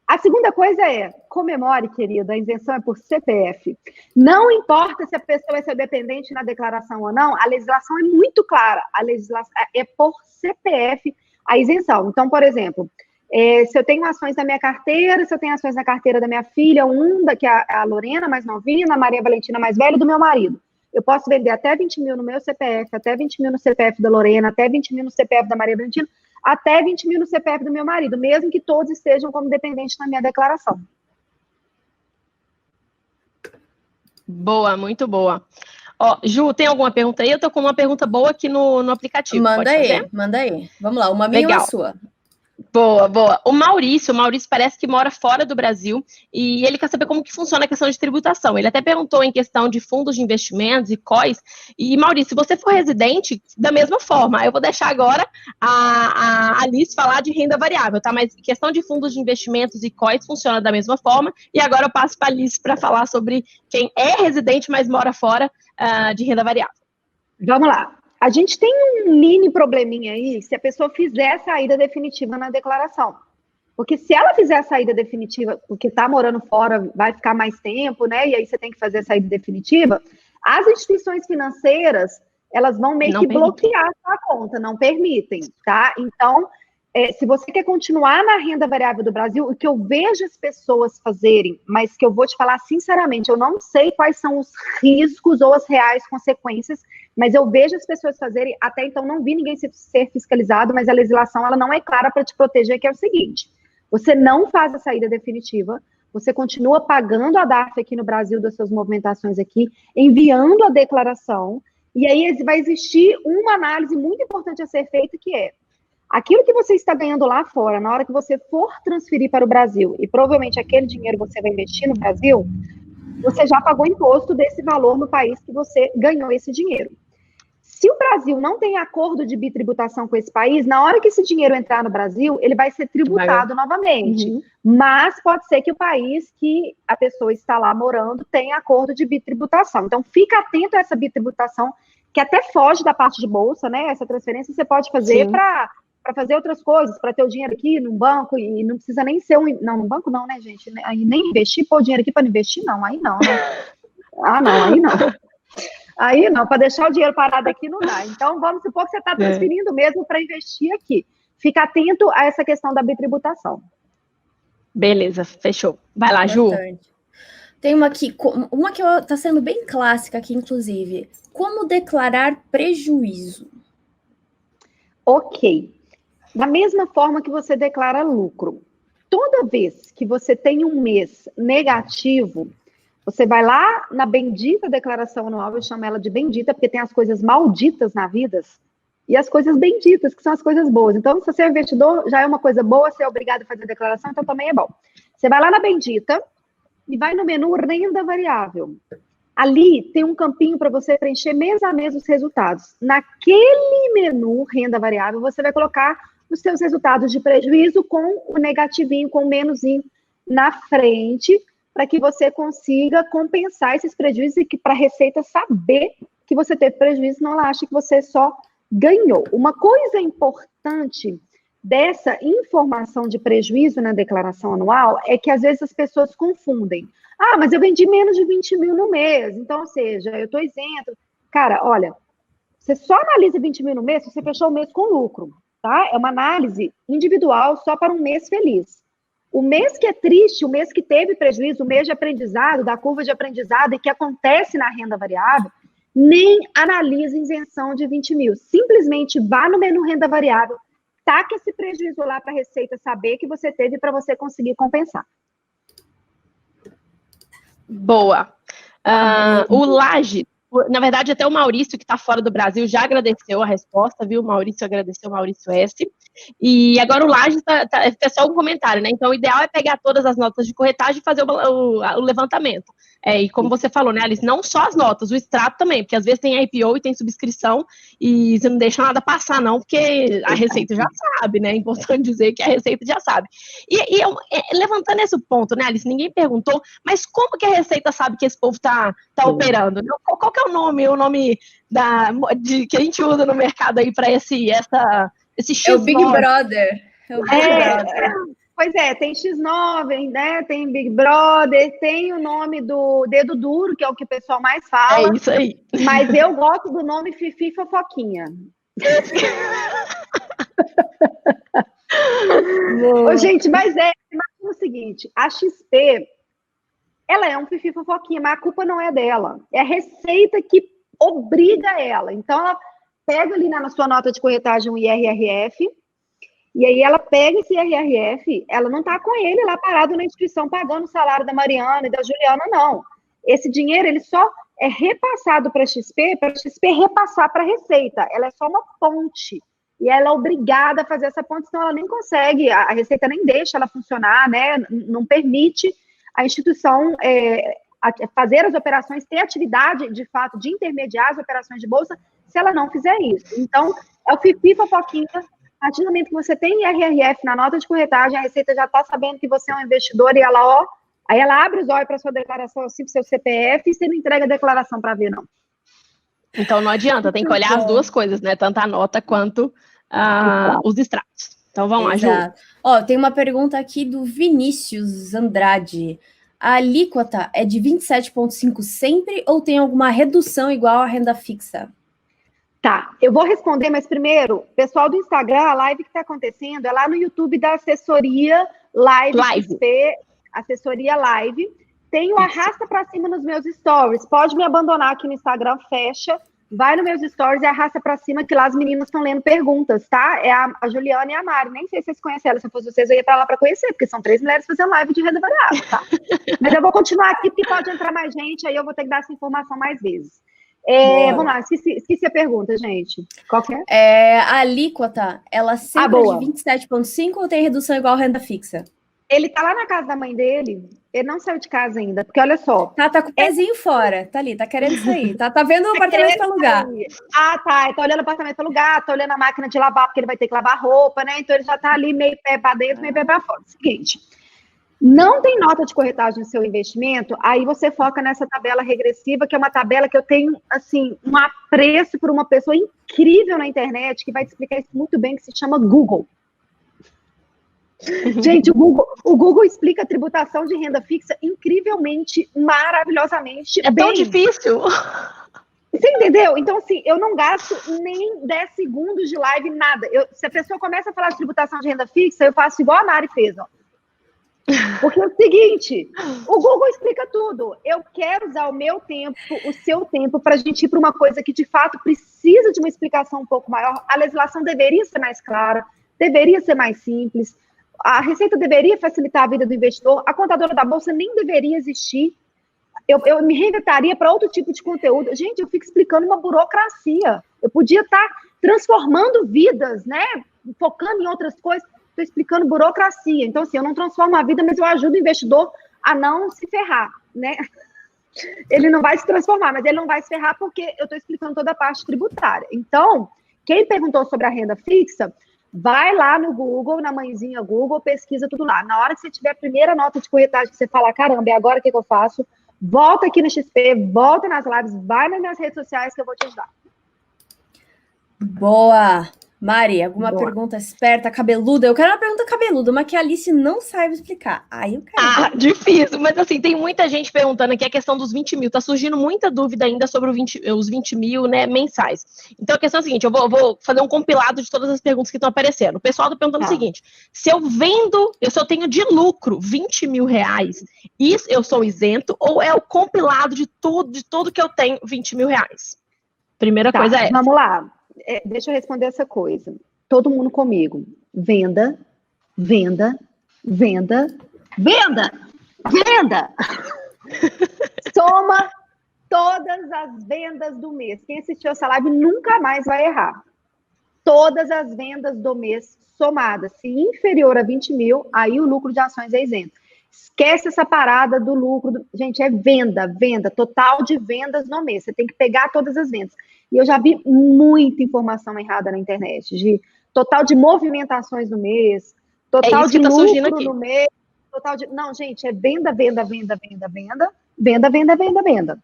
A segunda coisa é, comemore, querida, a isenção é por CPF. Não importa se a pessoa é seu dependente na declaração ou não, a legislação é muito clara. A legislação é por CPF a isenção. Então, por exemplo, Se eu tenho ações na minha carteira, se eu tenho ações na carteira da minha filha, que é a Lorena, mais novinha, a Maria Valentina, mais velha, do meu marido. Eu posso vender até 20 mil no meu CPF, até 20 mil no CPF da Lorena, até 20 mil no CPF da Maria Valentina, até 20 mil no CPF do meu marido, mesmo que todos estejam como dependentes na minha declaração. Boa, muito boa. Ó, Ju, tem alguma pergunta aí? Eu tô com uma pergunta boa aqui no aplicativo. Manda aí. Vamos lá, uma minha e uma sua. Boa, boa. O Maurício parece que mora fora do Brasil e ele quer saber como que funciona a questão de tributação. Ele até perguntou em questão de fundos de investimentos e COIs. E, Maurício, se você for residente, da mesma forma, eu vou deixar agora a Alice falar de renda variável, tá? Mas questão de fundos de investimentos e COIs funciona da mesma forma. E agora eu passo para a Alice para falar sobre quem é residente, mas mora fora de renda variável. Vamos lá. A gente tem um mini probleminha aí se a pessoa fizer a saída definitiva na declaração. Porque se ela fizer a saída definitiva, porque está morando fora, vai ficar mais tempo, né? E aí você tem que fazer a saída definitiva, as instituições financeiras, elas vão meio que bloquear a sua conta, não permitem, tá? Então, se você quer continuar na renda variável do Brasil, o que eu vejo as pessoas fazerem, mas que eu vou te falar sinceramente, eu não sei quais são os riscos ou as reais consequências, mas eu vejo as pessoas fazerem, até então não vi ninguém ser fiscalizado, mas a legislação ela não é clara para te proteger, que é o seguinte, você não faz a saída definitiva, você continua pagando a DARF aqui no Brasil das suas movimentações aqui, enviando a declaração, e aí vai existir uma análise muito importante a ser feita, que é aquilo que você está ganhando lá fora, na hora que você for transferir para o Brasil, e provavelmente aquele dinheiro você vai investir no Brasil, você já pagou imposto desse valor no país que você ganhou esse dinheiro. Se o Brasil não tem acordo de bitributação com esse país, na hora que esse dinheiro entrar no Brasil, ele vai ser tributado novamente. Uhum. Mas pode ser que o país que a pessoa está lá morando tenha acordo de bitributação. Então, fica atento a essa bitributação, que até foge da parte de bolsa, né? Essa transferência você pode fazer para fazer outras coisas, para ter o dinheiro aqui num banco, e não precisa nem ser não, no banco não, né, gente? Aí nem investir, pôr o dinheiro aqui para investir, não, aí não, né? Aí não. Aí não, para deixar o dinheiro parado aqui não dá. Então, vamos supor que você está transferindo mesmo para investir aqui. Fica atento a essa questão da bitributação. Beleza, fechou. Vai lá, Ju. Tem uma aqui, uma que está sendo bem clássica aqui, inclusive. Como declarar prejuízo? Ok. Da mesma forma que você declara lucro. Toda vez que você tem um mês negativo, você vai lá na bendita declaração anual, eu chamo ela de bendita, porque tem as coisas malditas na vida e as coisas benditas, que são as coisas boas. Então, se você é investidor, já é uma coisa boa, você é obrigado a fazer a declaração, então também é bom. Você vai lá na bendita e vai no menu renda variável. Ali tem um campinho para você preencher mês a mês os resultados. Naquele menu renda variável, você vai colocar os seus resultados de prejuízo com o negativinho, com o menuzinho na frente, para que você consiga compensar esses prejuízos e que para a Receita saber que você teve prejuízo, não ela acha que você só ganhou. Uma coisa importante dessa informação de prejuízo na declaração anual é que às vezes as pessoas confundem. Ah, mas eu vendi menos de 20 mil no mês, então, ou seja, eu estou isento. Cara, olha, você só analisa 20 mil no mês se você fechou o mês com lucro, tá? É uma análise individual só para um mês feliz. O mês que é triste, o mês que teve prejuízo, o mês de aprendizado, da curva de aprendizado e que acontece na renda variável, nem analisa isenção de 20 mil. Simplesmente vá no menu renda variável, taca esse prejuízo lá para a Receita saber que você teve para você conseguir compensar. Boa. O Laje, na verdade, até o Maurício, que está fora do Brasil, já agradeceu a resposta, viu? O Maurício agradeceu, o Maurício S. E agora o Laje é só um comentário, né? Então, o ideal é pegar todas as notas de corretagem e fazer o levantamento. E como você falou, né, Alice, não só as notas, o extrato também, porque às vezes tem IPO e tem subscrição e você não deixa nada passar, não, porque a Receita já sabe, né? É importante dizer que a Receita já sabe. Levantando esse ponto, né, Alice, ninguém perguntou, mas como que a Receita sabe que esse povo tá operando? Qual que é o nome que a gente usa no mercado aí para esse X9? É o Big Brother. Pois é, tem X9, né? Tem Big Brother, tem o nome do Dedo Duro, que é o que o pessoal mais fala. É isso aí. Mas eu gosto do nome Fifi Fofoquinha. Ô, gente, mas imagina o seguinte, a XP, ela é um fifi fofoquinha, mas a culpa não é dela. É a Receita que obriga ela. Então, ela pega ali na sua nota de corretagem um IRRF, e aí ela pega esse IRRF, ela não está com ele lá parado na instituição pagando o salário da Mariana e da Juliana, não. Esse dinheiro, ele só é repassado para a XP repassar para a Receita. Ela é só uma ponte. E ela é obrigada a fazer essa ponte, senão ela nem consegue, a Receita nem deixa ela funcionar, né? Não permite a instituição fazer as operações, ter atividade, de fato, de intermediar as operações de bolsa, se ela não fizer isso. Então, é o fifi fofoquinha. A partir do momento que você tem IRRF na nota de corretagem, a Receita já está sabendo que você é um investidor e ela, aí ela abre os olhos para sua declaração, assim, para o seu CPF, e você não entrega a declaração para ver, não. Então não adianta, tem que olhar as duas coisas, né? Tanto a nota quanto os extratos. Então vamos lá, Ju. Ó, tem uma pergunta aqui do Vinícius Andrade. A alíquota é de 27,5 sempre ou tem alguma redução igual à renda fixa? Tá, eu vou responder, mas primeiro, pessoal do Instagram, a live que está acontecendo é lá no YouTube da assessoria Live. XP, assessoria Live. Tem o arrasta para cima nos meus stories. Pode me abandonar aqui no Instagram, fecha. Vai nos meus stories e arrasta para cima, que lá as meninas estão lendo perguntas, tá? É a Juliana e a Mari. Nem sei se vocês conhecem elas. Se eu fosse vocês, eu ia para lá para conhecer, porque são 3 mulheres fazendo live de renda variável, tá? Mas eu vou continuar aqui, porque pode entrar mais gente, aí eu vou ter que dar essa informação mais vezes. Vamos lá, esqueci a pergunta, gente. Qual que é? A alíquota, ela sempre é de 27,5 ou tem redução igual à renda fixa? Ele tá lá na casa da mãe dele, ele não saiu de casa ainda, porque olha só. Tá com o pezinho fora, tá ali, tá querendo sair, tá vendo o apartamento para alugar. Tá, ele tá olhando o apartamento para alugar, tá olhando a máquina de lavar, porque ele vai ter que lavar roupa, né? Então ele já tá ali meio pé para dentro, meio pé para fora. Seguinte, não tem nota de corretagem no seu investimento, aí você foca nessa tabela regressiva, que é uma tabela que eu tenho, assim, um apreço por uma pessoa incrível na internet, que vai te explicar isso muito bem, que se chama Google. Gente, o Google explica a tributação de renda fixa incrivelmente, maravilhosamente bem. Tão difícil. Você entendeu? Então, assim, eu não gasto nem 10 segundos de live, nada. Se a pessoa começa a falar de tributação de renda fixa, eu faço igual a Mari fez, ó. Porque é o seguinte, o Google explica tudo. Eu quero usar o meu tempo, o seu tempo, para a gente ir para uma coisa que, de fato, precisa de uma explicação um pouco maior. A legislação deveria ser mais clara, deveria ser mais simples. A Receita deveria facilitar a vida do investidor. A contadora da Bolsa nem deveria existir. Eu me reinventaria para outro tipo de conteúdo. Gente, eu fico explicando uma burocracia. Eu podia estar transformando vidas, né? Focando em outras coisas. Estou explicando burocracia. Então, assim, eu não transformo a vida, mas eu ajudo o investidor a não se ferrar, né? Ele não vai se transformar, mas ele não vai se ferrar porque eu estou explicando toda a parte tributária. Então, quem perguntou sobre a renda fixa, vai lá no Google, na mãezinha Google, pesquisa tudo lá. Na hora que você tiver a primeira nota de corretagem, que você fala, caramba, e agora o que eu faço? Volta aqui no XP, volta nas lives, vai nas minhas redes sociais que eu vou te ajudar. Boa! Mari, alguma pergunta esperta, cabeluda? Eu quero uma pergunta cabeluda, uma que a Alice não sabe explicar. Aí eu quero. Difícil, mas assim, tem muita gente perguntando aqui a questão dos 20 mil. Tá surgindo muita dúvida ainda sobre os 20 mil, né, mensais. Então a questão é a seguinte, eu vou fazer um compilado de todas as perguntas que estão aparecendo. O pessoal tá perguntando o seguinte, se eu tenho de lucro 20 mil reais, isso eu sou isento ou é o compilado de tudo que eu tenho 20 mil reais? Primeira coisa é essa. Vamos lá. Deixa eu responder essa coisa. Todo mundo comigo. Venda, venda, venda, venda, venda. Soma todas as vendas do mês. Quem assistiu essa live nunca mais vai errar. Todas as vendas do mês somadas. Se inferior a 20 mil, aí o lucro de ações é isento. Esquece essa parada do lucro. Gente, é venda, total de vendas no mês. Você tem que pegar todas as vendas. E eu já vi muita informação errada na internet, de total de movimentações no mês, total de lucro no mês, total de... Não, gente, é venda, venda, venda, venda, venda, venda, venda, venda, venda.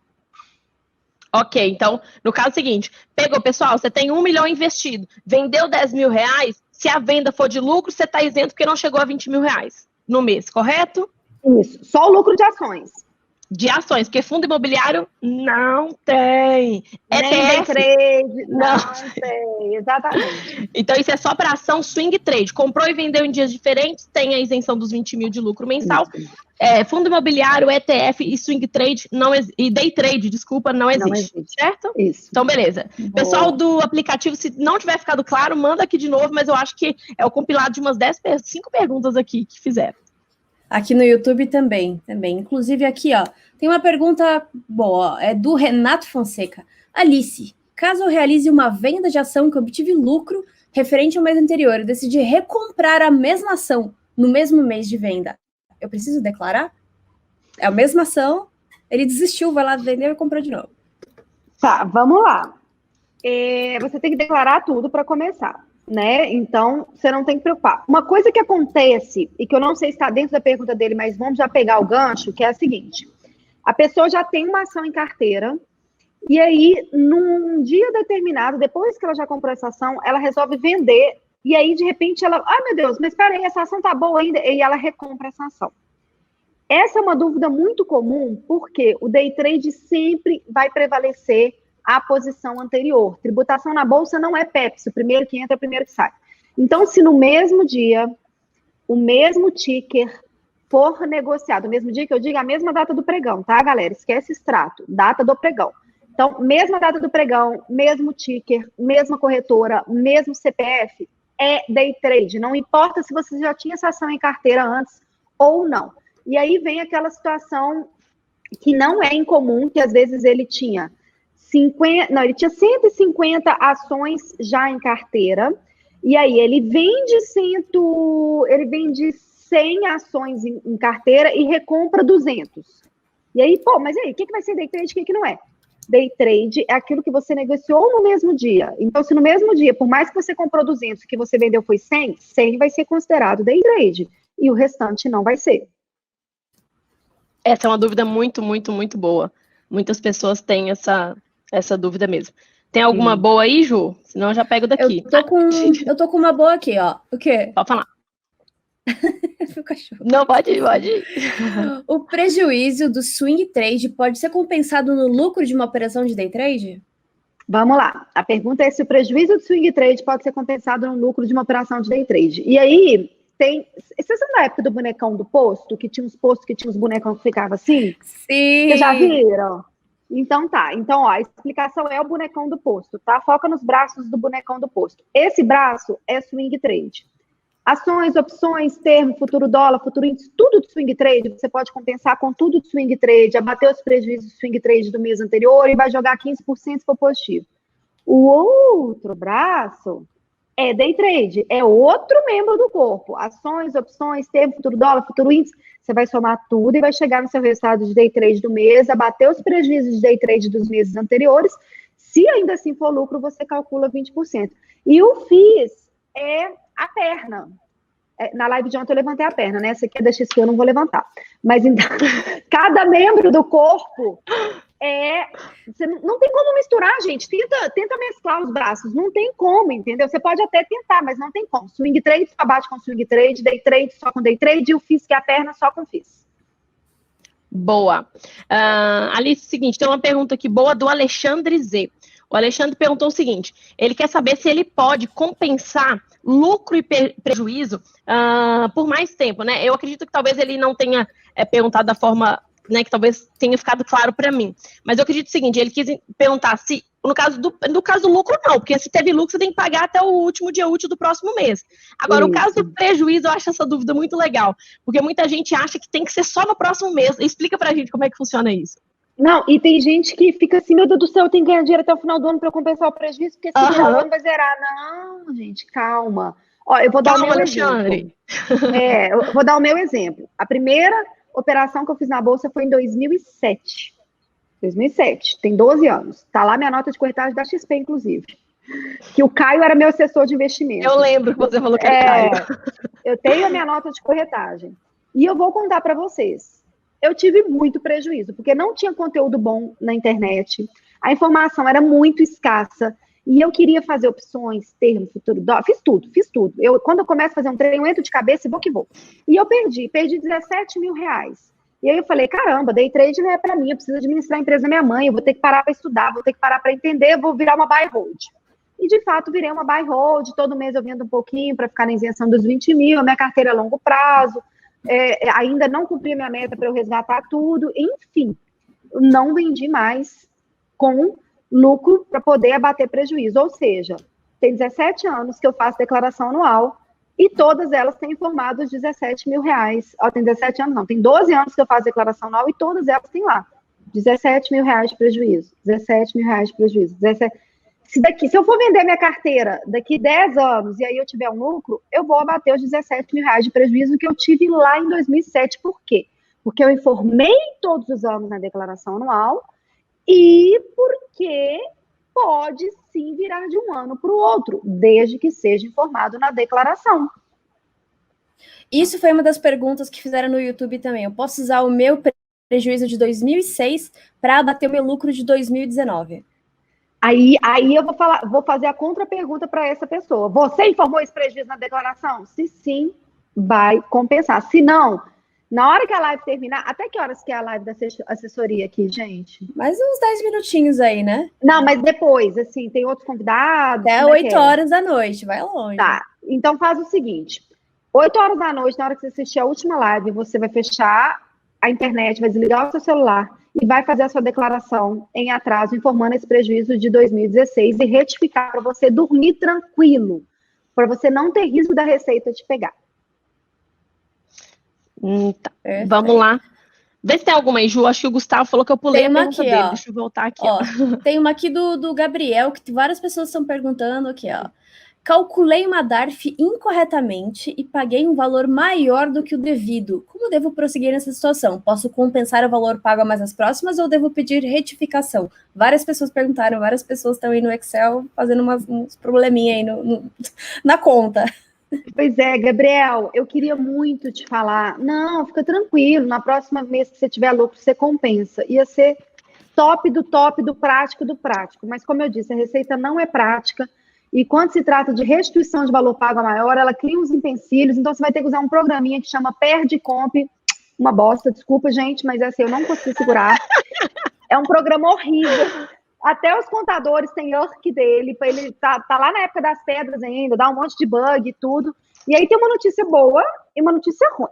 Ok, então, no caso seguinte, pegou, pessoal, você tem 1 milhão investido, vendeu 10 mil reais, se a venda for de lucro, você está isento porque não chegou a 20 mil reais no mês, correto? Isso, só o lucro de ações. de ações, porque fundo imobiliário não tem. Nem day trade, não tem, exatamente. Então, isso é só para ação swing trade. Comprou e vendeu em dias diferentes, tem a isenção dos 20 mil de lucro mensal. Fundo imobiliário, ETF e swing trade, e day trade, desculpa, não existe. Certo? Isso. Então, beleza. Boa. Pessoal do aplicativo, se não tiver ficado claro, manda aqui de novo, mas eu acho que é o compilado de umas 5 perguntas aqui que fizeram. Aqui no YouTube também. Inclusive aqui, ó, tem uma pergunta boa, é do Renato Fonseca. Alice, caso eu realize uma venda de ação que obtive lucro referente ao mês anterior, eu decidi recomprar a mesma ação no mesmo mês de venda, eu preciso declarar? É a mesma ação, ele desistiu, vai lá vender e comprar de novo. Tá, vamos lá. Você tem que declarar tudo para começar, né? Então, você não tem que preocupar. Uma coisa que acontece, e que eu não sei se está dentro da pergunta dele, mas vamos já pegar o gancho, que é a seguinte. A pessoa já tem uma ação em carteira, e aí, num dia determinado, depois que ela já comprou essa ação, ela resolve vender, e aí, de repente, ela... Ai, meu Deus, mas espera aí, essa ação tá boa ainda, e ela recompra essa ação. Essa é uma dúvida muito comum, porque o day trade sempre vai prevalecer a posição anterior. Tributação na bolsa não é Pepsi, o primeiro que entra, o primeiro que sai. Então, se no mesmo dia, o mesmo ticker for negociado, o mesmo dia que eu digo, a mesma data do pregão, tá, galera? Esquece extrato, data do pregão. Então, mesma data do pregão, mesmo ticker, mesma corretora, mesmo CPF, é day trade. Não importa se você já tinha essa ação em carteira antes ou não. E aí vem aquela situação que não é incomum, que às vezes ele tinha 150 ações já em carteira, e aí ele vende 100 ações em carteira e recompra 200. E aí, mas e aí, o que vai ser day trade e o que não é? Day trade é aquilo que você negociou no mesmo dia. Então, se no mesmo dia, por mais que você comprou 200, que você vendeu foi 100, 100 vai ser considerado day trade, e o restante não vai ser. Essa é uma dúvida muito, muito, muito boa. Muitas pessoas têm essa dúvida mesmo. Tem alguma boa aí, Ju? Senão eu já pego daqui. Eu tô com uma boa aqui, ó. O quê? Pode falar. Não, pode ir. O prejuízo do swing trade pode ser compensado no lucro de uma operação de day trade? Vamos lá. A pergunta é se o prejuízo do swing trade pode ser compensado no lucro de uma operação de day trade. E aí, vocês são da época do bonecão do posto? Que tinha uns postos que tinha uns bonecão que ficavam assim? Sim. Vocês já viram? Então tá. Então, ó, a explicação é o bonecão do posto, tá? Foca nos braços do bonecão do posto. Esse braço é swing trade. Ações, opções, termo, futuro dólar, futuro índice, tudo de swing trade, você pode compensar com tudo de swing trade, abater os prejuízos do swing trade do mês anterior e vai jogar 15% se for positivo. O outro braço é day trade, é outro membro do corpo. Ações, opções, termo, futuro dólar, futuro índice, você vai somar tudo e vai chegar no seu resultado de day trade do mês, abater os prejuízos de day trade dos meses anteriores. Se ainda assim for lucro, você calcula 20%. E o FIIs é a perna. Na live de ontem eu levantei a perna, né? Essa aqui é da XP, eu não vou levantar. Mas então, cada membro do corpo você não tem como misturar, gente. Tenta mesclar os braços. Não tem como, entendeu? Você pode até tentar, mas não tem como. Swing trade só bate com swing trade, day trade só com day trade, e o FIIs, que é a perna, só com FIIs. Boa. Alice, seguinte, tem uma pergunta aqui boa do Alexandre Z. O Alexandre perguntou o seguinte, ele quer saber se ele pode compensar lucro e prejuízo por mais tempo, né? Eu acredito que talvez ele não tenha perguntado da forma, né, que talvez tenha ficado claro para mim. Mas eu acredito o seguinte, ele quis perguntar se, no caso do lucro, não, porque se teve lucro, você tem que pagar até o último dia útil do próximo mês. Agora, o caso do prejuízo, eu acho essa dúvida muito legal, porque muita gente acha que tem que ser só no próximo mês. Explica pra gente como é que funciona isso. Não, e tem gente que fica assim, meu Deus do céu, eu tenho que ganhar dinheiro até o final do ano para eu compensar o prejuízo, porque se final do ano vai zerar. Não, gente, calma. Ó, eu vou dar o meu Alexandre. exemplo. Eu vou dar o meu exemplo. A primeira operação que eu fiz na Bolsa foi em 2007. 2007, tem 12 anos. Tá lá minha nota de corretagem da XP, inclusive. Que o Caio era meu assessor de investimento. Eu lembro que você falou que era Caio. Eu tenho a minha nota de corretagem. E eu vou contar para vocês. Eu tive muito prejuízo, porque não tinha conteúdo bom na internet, a informação era muito escassa, e eu queria fazer opções, termo, futuro, fiz tudo. Quando eu começo a fazer um treino, eu entro de cabeça e vou que vou. E eu perdi R$17 mil. E aí eu falei, caramba, day trade não é para mim, eu preciso administrar a empresa da minha mãe, eu vou ter que parar para estudar, vou ter que parar para entender, vou virar uma buy hold. E, de fato, virei uma buy hold, todo mês eu vendo um pouquinho para ficar na isenção dos 20 mil, a minha carteira é a longo prazo, ainda não cumpri a minha meta para eu resgatar tudo, enfim, eu não vendi mais com lucro para poder abater prejuízo, ou seja, tem 17 anos que eu faço declaração anual, e todas elas têm informado os 17 mil reais. Tem 17 anos, não, tem 12 anos que eu faço declaração anual e todas elas têm lá. 17 mil reais de prejuízo, 17 mil reais de prejuízo. 17... Se eu for vender minha carteira daqui 10 anos e aí eu tiver um lucro, eu vou abater os 17 mil reais de prejuízo que eu tive lá em 2007. Por quê? Porque eu informei todos os anos na declaração anual e porque pode sim virar de um ano para o outro, desde que seja informado na declaração. Isso foi uma das perguntas que fizeram no YouTube também. Eu posso usar o meu prejuízo de 2006 para abater o meu lucro de 2019? Aí eu vou fazer a contra-pergunta para essa pessoa. Você informou esse prejuízo na declaração? Se sim, vai compensar. Se não, na hora que a live terminar, até que horas que é a live da assessoria aqui, gente? Mais uns 10 minutinhos aí, né? Não, mas depois, assim, tem outros convidados. Até 8 horas da noite, vai longe. Tá, então faz o seguinte, 8 horas da noite, na hora que você assistir a última live, você vai fechar a internet, vai desligar o seu celular e vai fazer a sua declaração em atraso, informando esse prejuízo de 2016 e retificar para você dormir tranquilo, para você não ter risco da Receita te pegar. Tá. Vamos lá. Vê se tem alguma aí, Ju. Acho que o Gustavo falou que eu pulei a pergunta dele. Ó. Deixa eu voltar aqui. Ó. Tem uma aqui do Gabriel, que várias pessoas estão perguntando aqui, ó. Calculei uma DARF incorretamente e paguei um valor maior do que o devido. Como devo prosseguir nessa situação? Posso compensar o valor pago a mais as próximas ou devo pedir retificação? Várias pessoas perguntaram, várias pessoas estão aí no Excel fazendo uns probleminha aí na conta. Pois é, Gabriel, eu queria muito te falar, não, fica tranquilo, na próxima mês que você tiver lucro, você compensa. Ia ser top do prático do prático. Mas como eu disse, a Receita não é prática, e quando se trata de restituição de valor pago a maior, ela cria uns empecilhos, então você vai ter que usar um programinha que chama Perde Comp, uma bosta, desculpa, gente, mas assim, eu não consegui segurar. É um programa horrível. Até os contadores têm IRC dele, ele tá lá na época das pedras ainda, dá um monte de bug e tudo. E aí tem uma notícia boa e uma notícia ruim.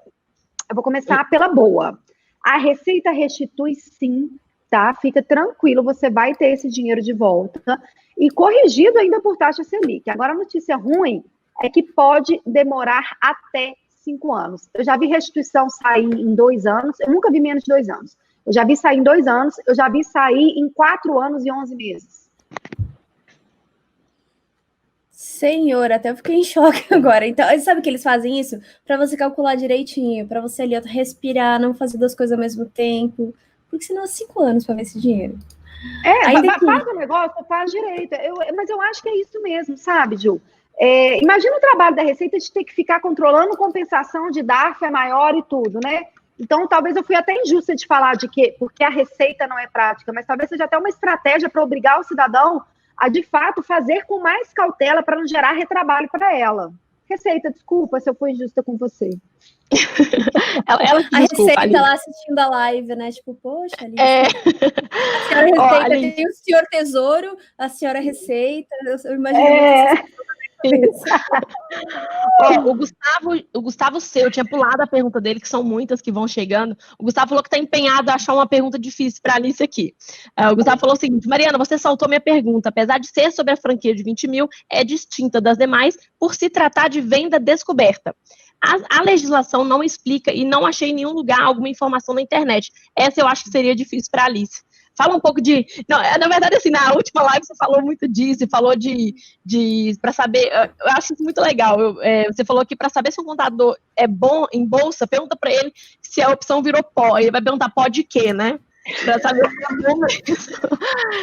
Eu vou começar pela boa. A Receita restitui sim, tá? Fica tranquilo, você vai ter esse dinheiro de volta. E corrigido ainda por taxa Selic. Agora a notícia ruim é que pode demorar até 5 anos. Eu já vi restituição sair em 2 anos, eu nunca vi menos de 2 anos. Eu já vi sair em 2 anos, eu já vi sair em 4 anos e 11 meses. Senhor, até eu fiquei em choque agora. Então, sabe que eles fazem isso? Para você calcular direitinho, para você ali respirar, não fazer 2 coisas ao mesmo tempo. Porque senão é 5 anos para ver esse dinheiro. Faz o negócio, faz direito. Mas eu acho que é isso mesmo, sabe, Ju? Imagina o trabalho da Receita de ter que ficar controlando compensação de DARF é maior e tudo, né? Então, talvez eu fui até injusta de falar de que porque a Receita não é prática, mas talvez seja até uma estratégia para obrigar o cidadão a, de fato, fazer com mais cautela para não gerar retrabalho para ela. Receita, desculpa se eu fui injusta com você. A Receita lá assistindo a live, né? Tipo, poxa, Alice. A senhora Receita tem o senhor Tesouro, a senhora Receita, eu imagino O Gustavo eu tinha pulado a pergunta dele, que são muitas que vão chegando. O Gustavo falou que está empenhado a achar uma pergunta difícil para a Alice aqui. O Gustavo falou o seguinte: Mariana, você saltou minha pergunta. Apesar de ser sobre a franquia de 20 mil, é distinta das demais por se tratar de venda descoberta. A legislação não explica e não achei em nenhum lugar alguma informação na internet. Essa eu acho que seria difícil para a Alice. Fala um pouco de... Não, na verdade, assim, na última live você falou muito disso, falou para saber... Eu acho isso muito legal. Você falou que para saber se um contador é bom em bolsa, pergunta para ele se a opção virou pó. Ele vai perguntar pó de quê, né? Para saber se é bom mesmo.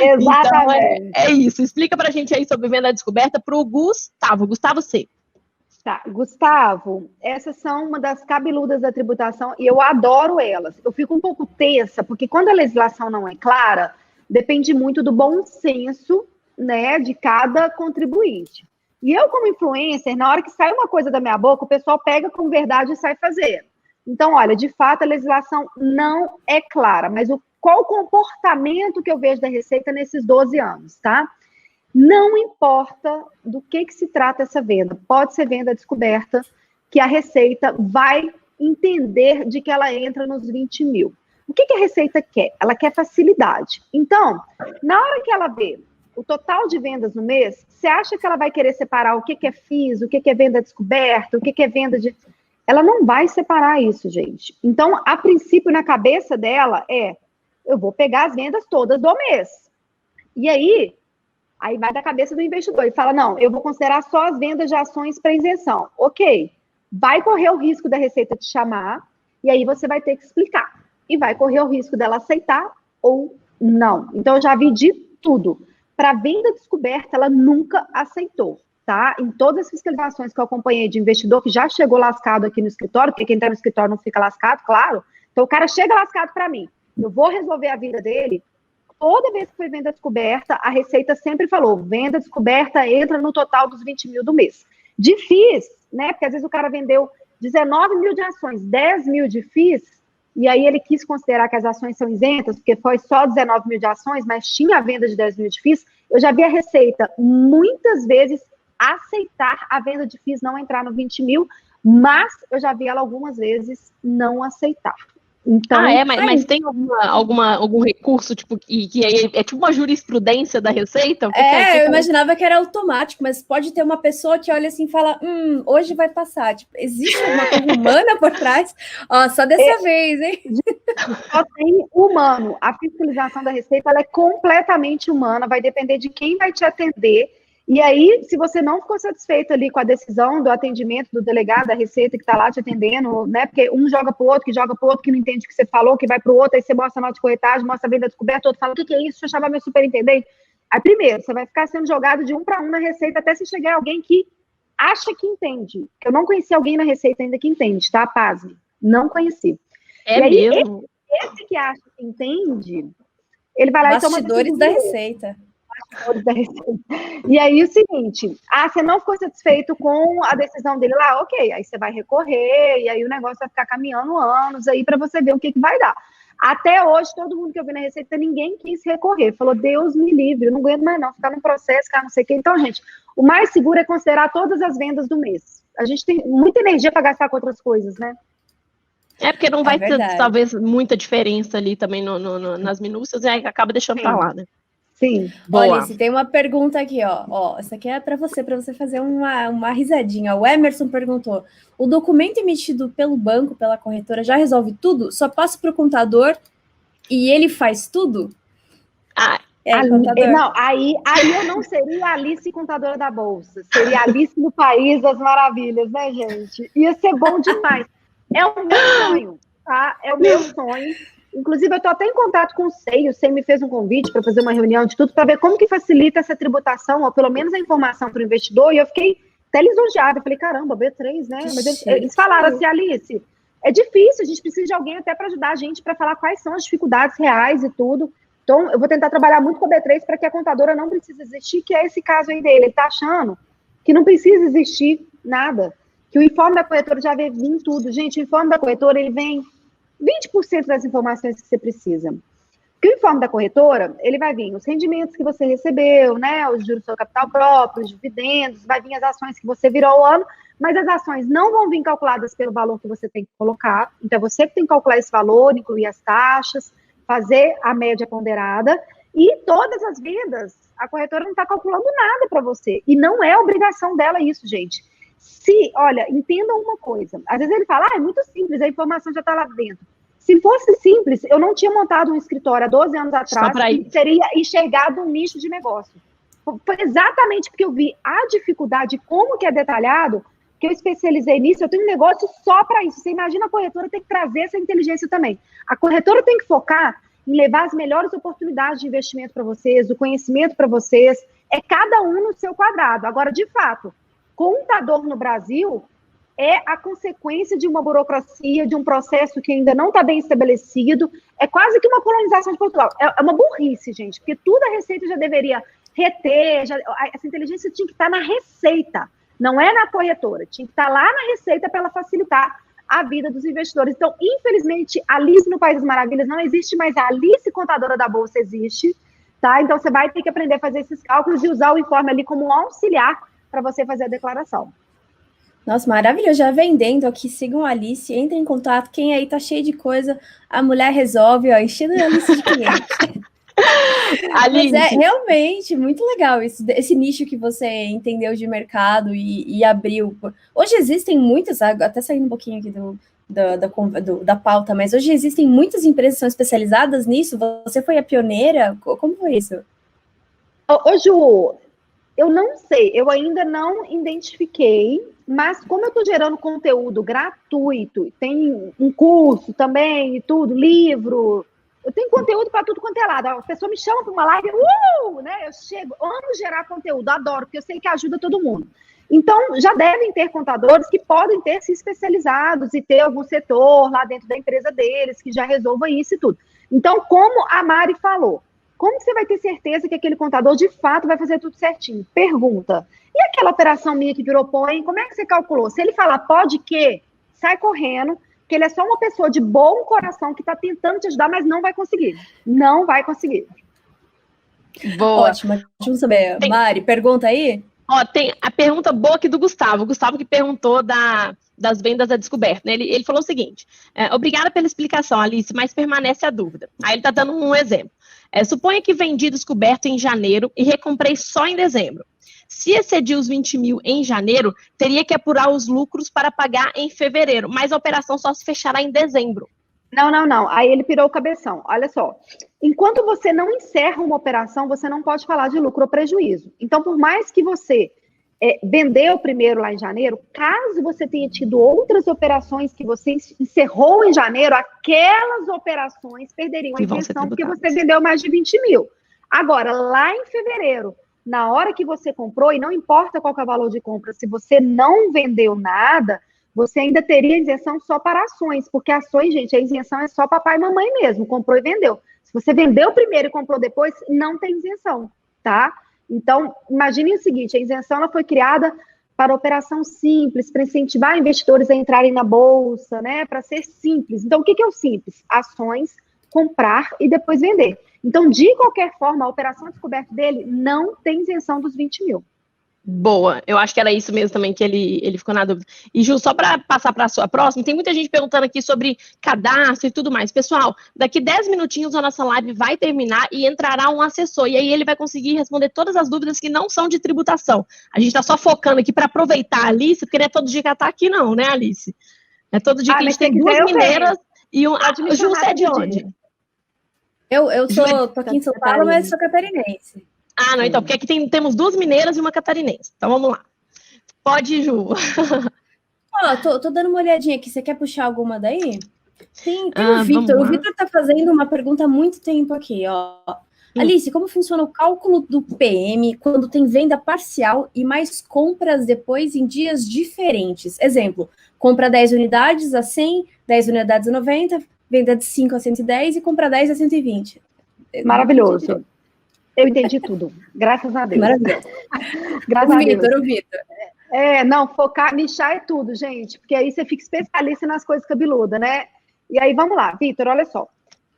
Exatamente. Então, é isso. Explica para a gente aí sobre venda descoberta para o Gustavo C. Tá, Gustavo, essas são uma das cabeludas da tributação e eu adoro elas. Eu fico um pouco tensa, porque quando a legislação não é clara, depende muito do bom senso, né, de cada contribuinte. E eu, como influencer, na hora que sai uma coisa da minha boca, o pessoal pega como verdade e sai fazer. Então, olha, de fato, a legislação não é clara, mas qual o comportamento que eu vejo da Receita nesses 12 anos, tá? Não importa do que se trata essa venda, pode ser venda descoberta, que a Receita vai entender de que ela entra nos 20 mil. O que a Receita quer? Ela quer facilidade. Então, na hora que ela vê o total de vendas no mês, você acha que ela vai querer separar o que é FIIs, o que é venda descoberta, o que é venda de... Ela não vai separar isso, gente. Então, a princípio, na cabeça dela eu vou pegar as vendas todas do mês. E aí vai da cabeça do investidor e fala, não, eu vou considerar só as vendas de ações para isenção. Ok, vai correr o risco da Receita te chamar, e aí você vai ter que explicar. E vai correr o risco dela aceitar ou não. Então, eu já vi de tudo. Para venda descoberta, ela nunca aceitou, tá? Em todas as fiscalizações que eu acompanhei de investidor que já chegou lascado aqui no escritório, porque quem está no escritório não fica lascado, claro. Então, o cara chega lascado para mim. Eu vou resolver a vida dele. Toda vez que foi venda descoberta, a Receita sempre falou, venda descoberta entra no total dos 20 mil do mês. De FIIs, né? Porque às vezes o cara vendeu 19 mil de ações, 10 mil de FIIs, e aí ele quis considerar que as ações são isentas, porque foi só 19 mil de ações, mas tinha a venda de 10 mil de FIIs. Eu já vi a Receita muitas vezes aceitar a venda de FIIs não entrar no 20 mil, mas eu já vi ela algumas vezes não aceitar. Então, mas tem algum recurso, tipo, que é tipo uma jurisprudência da Receita? Eu imaginava que era automático, mas pode ter uma pessoa que olha assim e fala, hoje vai passar. Tipo, existe uma coisa humana por trás? Ó, só dessa vez, hein? Só tem humano. A fiscalização da Receita, ela é completamente humana, vai depender de quem vai te atender. E aí, se você não ficou satisfeito ali com a decisão do atendimento do delegado da Receita que está lá te atendendo, né? Porque um joga para o outro, que não entende o que você falou, que vai para o outro, aí você mostra a nota de corretagem, mostra a venda descoberta, o outro fala, o que é isso? Deixa eu chamar meu superintendente. Aí, primeiro, você vai ficar sendo jogado de 1 para 1 na Receita até se chegar alguém que acha que entende. Eu não conheci alguém na Receita ainda que entende, tá? Pasme. Não conheci. E aí, mesmo? Esse que acha que entende, ele vai lá e toma... Bastidores da Receita. E aí o seguinte, você não ficou satisfeito com a decisão dele lá, ok, aí você vai recorrer, e aí o negócio vai ficar caminhando anos aí para você ver o que vai dar. Até hoje, todo mundo que eu vi na Receita, ninguém quis recorrer, falou, Deus me livre, eu não aguento mais não, ficar num processo, não sei o que. Então, gente, o mais seguro é considerar todas as vendas do mês. A gente tem muita energia para gastar com outras coisas, né? Porque não vai ter, talvez, muita diferença ali também nas minúcias, e aí acaba deixando para lá, né? Sim. Olha, se tem uma pergunta aqui, ó. Essa aqui é para você fazer uma risadinha. O Emerson perguntou: o documento emitido pelo banco, pela corretora, já resolve tudo? Só passa para o contador e ele faz tudo? Contador? Não, aí eu não seria a Alice contadora da Bolsa. Seria a Alice no País das Maravilhas, né, gente? Ia ser bom demais. É o meu sonho, tá? É o meu sonho. Inclusive, eu estou até em contato com o SEI. O SEI me fez um convite para fazer uma reunião de tudo, para ver como que facilita essa tributação, ou pelo menos a informação para o investidor, e eu fiquei até lisonjeada. Eu falei, caramba, B3, né? Mas eles falaram assim, Alice, é difícil, a gente precisa de alguém até para ajudar a gente, para falar quais são as dificuldades reais e tudo. Então, eu vou tentar trabalhar muito com a B3 para que a contadora não precise existir, que é esse caso aí dele. Ele está achando que não precisa existir nada, que o informe da corretora já vem em tudo. Gente, o informe da corretora, ele vem 20% das informações que você precisa. Porque o informe da corretora, ele vai vir os rendimentos que você recebeu, né, os juros do seu capital próprio, os dividendos, vai vir as ações que você virou ao ano, mas as ações não vão vir calculadas pelo valor que você tem que colocar. Então, você que tem que calcular esse valor, incluir as taxas, fazer a média ponderada, e todas as vendas, a corretora não está calculando nada para você. E não é obrigação dela isso, gente. Olha, entendam uma coisa. Às vezes ele fala, é muito simples, a informação já está lá dentro. Se fosse simples, eu não tinha montado um escritório há 12 anos atrás e teria enxergado um nicho de negócio. Foi exatamente porque eu vi a dificuldade, como que é detalhado, que eu especializei nisso, eu tenho um negócio só para isso. Você imagina, a corretora tem que trazer essa inteligência também. A corretora tem que focar em levar as melhores oportunidades de investimento para vocês, o conhecimento para vocês, é cada um no seu quadrado. Agora, de fato, contador no Brasil é a consequência de uma burocracia, de um processo que ainda não está bem estabelecido, é quase que uma colonização de Portugal. É uma burrice, gente, porque tudo a Receita já deveria reter, essa inteligência tinha que estar na Receita, não é na corretora, tinha que estar lá na Receita para ela facilitar a vida dos investidores. Então, infelizmente, Alice no País das Maravilhas não existe, mas a Alice Contadora da Bolsa existe, tá? Então, você vai ter que aprender a fazer esses cálculos e usar o informe ali como um auxiliar para você fazer a declaração. Nossa, maravilhoso. Já vendendo aqui, sigam a Alice, entrem em contato. Quem aí tá cheio de coisa, a mulher resolve, ó, enchendo a lista de clientes. Mas é realmente muito legal esse nicho que você entendeu de mercado e abriu. Hoje existem muitas, até saindo um pouquinho aqui da pauta, mas hoje existem muitas empresas que são especializadas nisso. Você foi a pioneira? Como foi isso? Ô, Ju, eu não sei, eu ainda não identifiquei, mas como eu estou gerando conteúdo gratuito, tem um curso também e tudo, livro, eu tenho conteúdo para tudo quanto é lado. A pessoa me chama para uma live, né? Eu chego, amo gerar conteúdo, adoro, porque eu sei que ajuda todo mundo. Então, já devem ter contadores que podem ter se especializados e ter algum setor lá dentro da empresa deles que já resolva isso e tudo. Então, como a Mari falou, como você vai ter certeza que aquele contador, de fato, vai fazer tudo certinho? Pergunta. E aquela operação minha que virou põe, como é que você calculou? Se ele falar pode que, sai correndo, que ele é só uma pessoa de bom coração que está tentando te ajudar, mas não vai conseguir. Não vai conseguir. Boa. Ótimo. Deixa eu saber. Mari, pergunta aí? Ó, tem a pergunta boa aqui do Gustavo. O Gustavo que perguntou das vendas a descoberto, né? Ele falou o seguinte, obrigada pela explicação, Alice, mas permanece a dúvida. Aí ele está dando um exemplo. Suponha que vendi descoberto em janeiro e recomprei só em dezembro. Se excedi os 20 mil em janeiro, teria que apurar os lucros para pagar em fevereiro, mas a operação só se fechará em dezembro. Não. Aí ele pirou o cabeção. Olha só. Enquanto você não encerra uma operação, você não pode falar de lucro ou prejuízo. Então, por mais que você vendeu primeiro lá em janeiro, caso você tenha tido outras operações que você encerrou em janeiro, aquelas operações perderiam a isenção porque você vendeu mais de 20 mil. Agora, lá em fevereiro, na hora que você comprou, e não importa qual que é o valor de compra, se você não vendeu nada, você ainda teria isenção só para ações, porque ações, gente, a isenção é só papai e mamãe mesmo, comprou e vendeu. Se você vendeu primeiro e comprou depois, não tem isenção, tá? Então, imagine o seguinte, a isenção ela foi criada para operação simples, para incentivar investidores a entrarem na bolsa, né? Para ser simples. Então, o que é o simples? Ações, comprar e depois vender. Então, de qualquer forma, a operação descoberta dele não tem isenção dos 20 mil. Boa, eu acho que era isso mesmo também que ele ficou na dúvida. E Ju, só para passar para a sua próxima, tem muita gente perguntando aqui sobre cadastro e tudo mais. Pessoal, daqui 10 minutinhos a nossa live vai terminar e entrará um assessor, e aí ele vai conseguir responder todas as dúvidas que não são de tributação. A gente está só focando aqui para aproveitar a Alice, porque não é todo dia que ela está aqui não, né, Alice? É todo dia que a gente tem duas mineiras e um... Ju, você é de onde? Eu tô aqui em São Paulo, mas sou catarinense. Ah, não, então, porque aqui temos duas mineiras e uma catarinense. Então, vamos lá. Pode ir, Ju. Tô dando uma olhadinha aqui. Você quer puxar alguma daí? Tem o Vitor. O Vitor tá fazendo uma pergunta há muito tempo aqui, ó. Alice, como funciona o cálculo do PM quando tem venda parcial e mais compras depois em dias diferentes? Exemplo, compra 10 unidades a 100, 10 unidades a 90, venda de 5 a 110 e compra 10 a 120. Maravilhoso. Eu entendi tudo, graças a Deus. Maravilhoso. Graças a Deus. O Vitor. Não, focar, nichar é tudo, gente, porque aí você fica especialista nas coisas cabeludas, né? E aí, vamos lá, Vitor, olha só.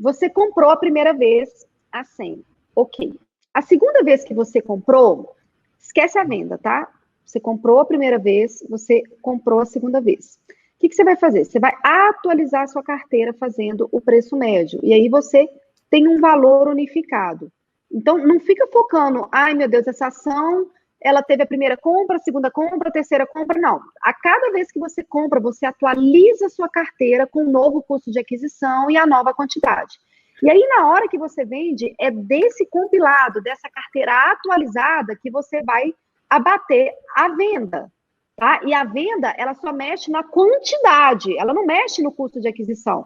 Você comprou a primeira vez a 100, ok. A segunda vez que você comprou, esquece a venda, tá? Você comprou a primeira vez, você comprou a segunda vez. O que você vai fazer? Você vai atualizar a sua carteira fazendo o preço médio. E aí você tem um valor unificado. Então, não fica focando, ai, meu Deus, essa ação, ela teve a primeira compra, a segunda compra, a terceira compra. Não. A cada vez que você compra, você atualiza a sua carteira com o novo custo de aquisição e a nova quantidade. E aí, na hora que você vende, é desse compilado, dessa carteira atualizada, que você vai abater a venda. Tá? E a venda, ela só mexe na quantidade, ela não mexe no custo de aquisição.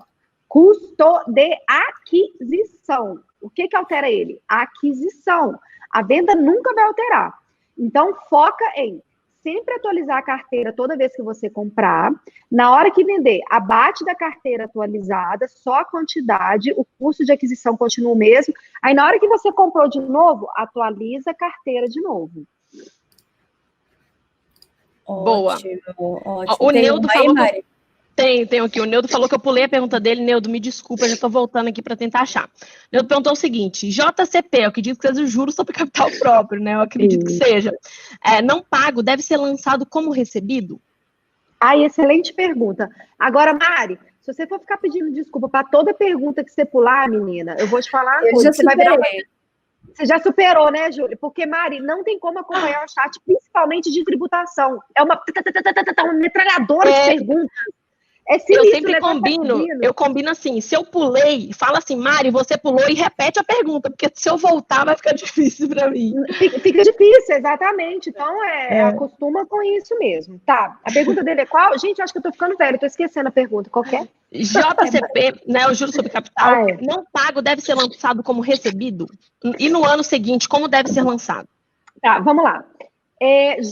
Custo de aquisição. O que altera ele? A aquisição. A venda nunca vai alterar. Então, foca em sempre atualizar a carteira toda vez que você comprar. Na hora que vender, abate da carteira atualizada, só a quantidade, o custo de aquisição continua o mesmo. Aí, na hora que você comprou de novo, atualiza a carteira de novo. Boa. Ótimo. O Neudo falou... Tem aqui. O Neudo falou que eu pulei a pergunta dele. Neudo, me desculpa, eu já estou voltando aqui para tentar achar. O Neudo perguntou o seguinte: JCP, eu acredito que seja o juro sobre capital próprio, né? Eu acredito que seja. Não pago deve ser lançado como recebido? Excelente pergunta. Agora, Mari, se você for ficar pedindo desculpa para toda pergunta que você pular, menina, eu vou te falar uma coisa. Você já superou, né, Júlia? Porque, Mari, não tem como acompanhar o chat, principalmente de tributação. É uma metralhadora de perguntas. Eu sempre combino assim, se eu pulei, fala assim, Mari, você pulou e repete a pergunta, porque se eu voltar vai ficar difícil para mim. Fica difícil, exatamente. Então, acostuma com isso mesmo. Tá, a pergunta dele é qual? Gente, eu acho que eu tô ficando velha, tô esquecendo a pergunta. Qual que é? JCP, né, o juro sobre capital, não pago deve ser lançado como recebido? E no ano seguinte, como deve ser lançado? Tá, vamos lá.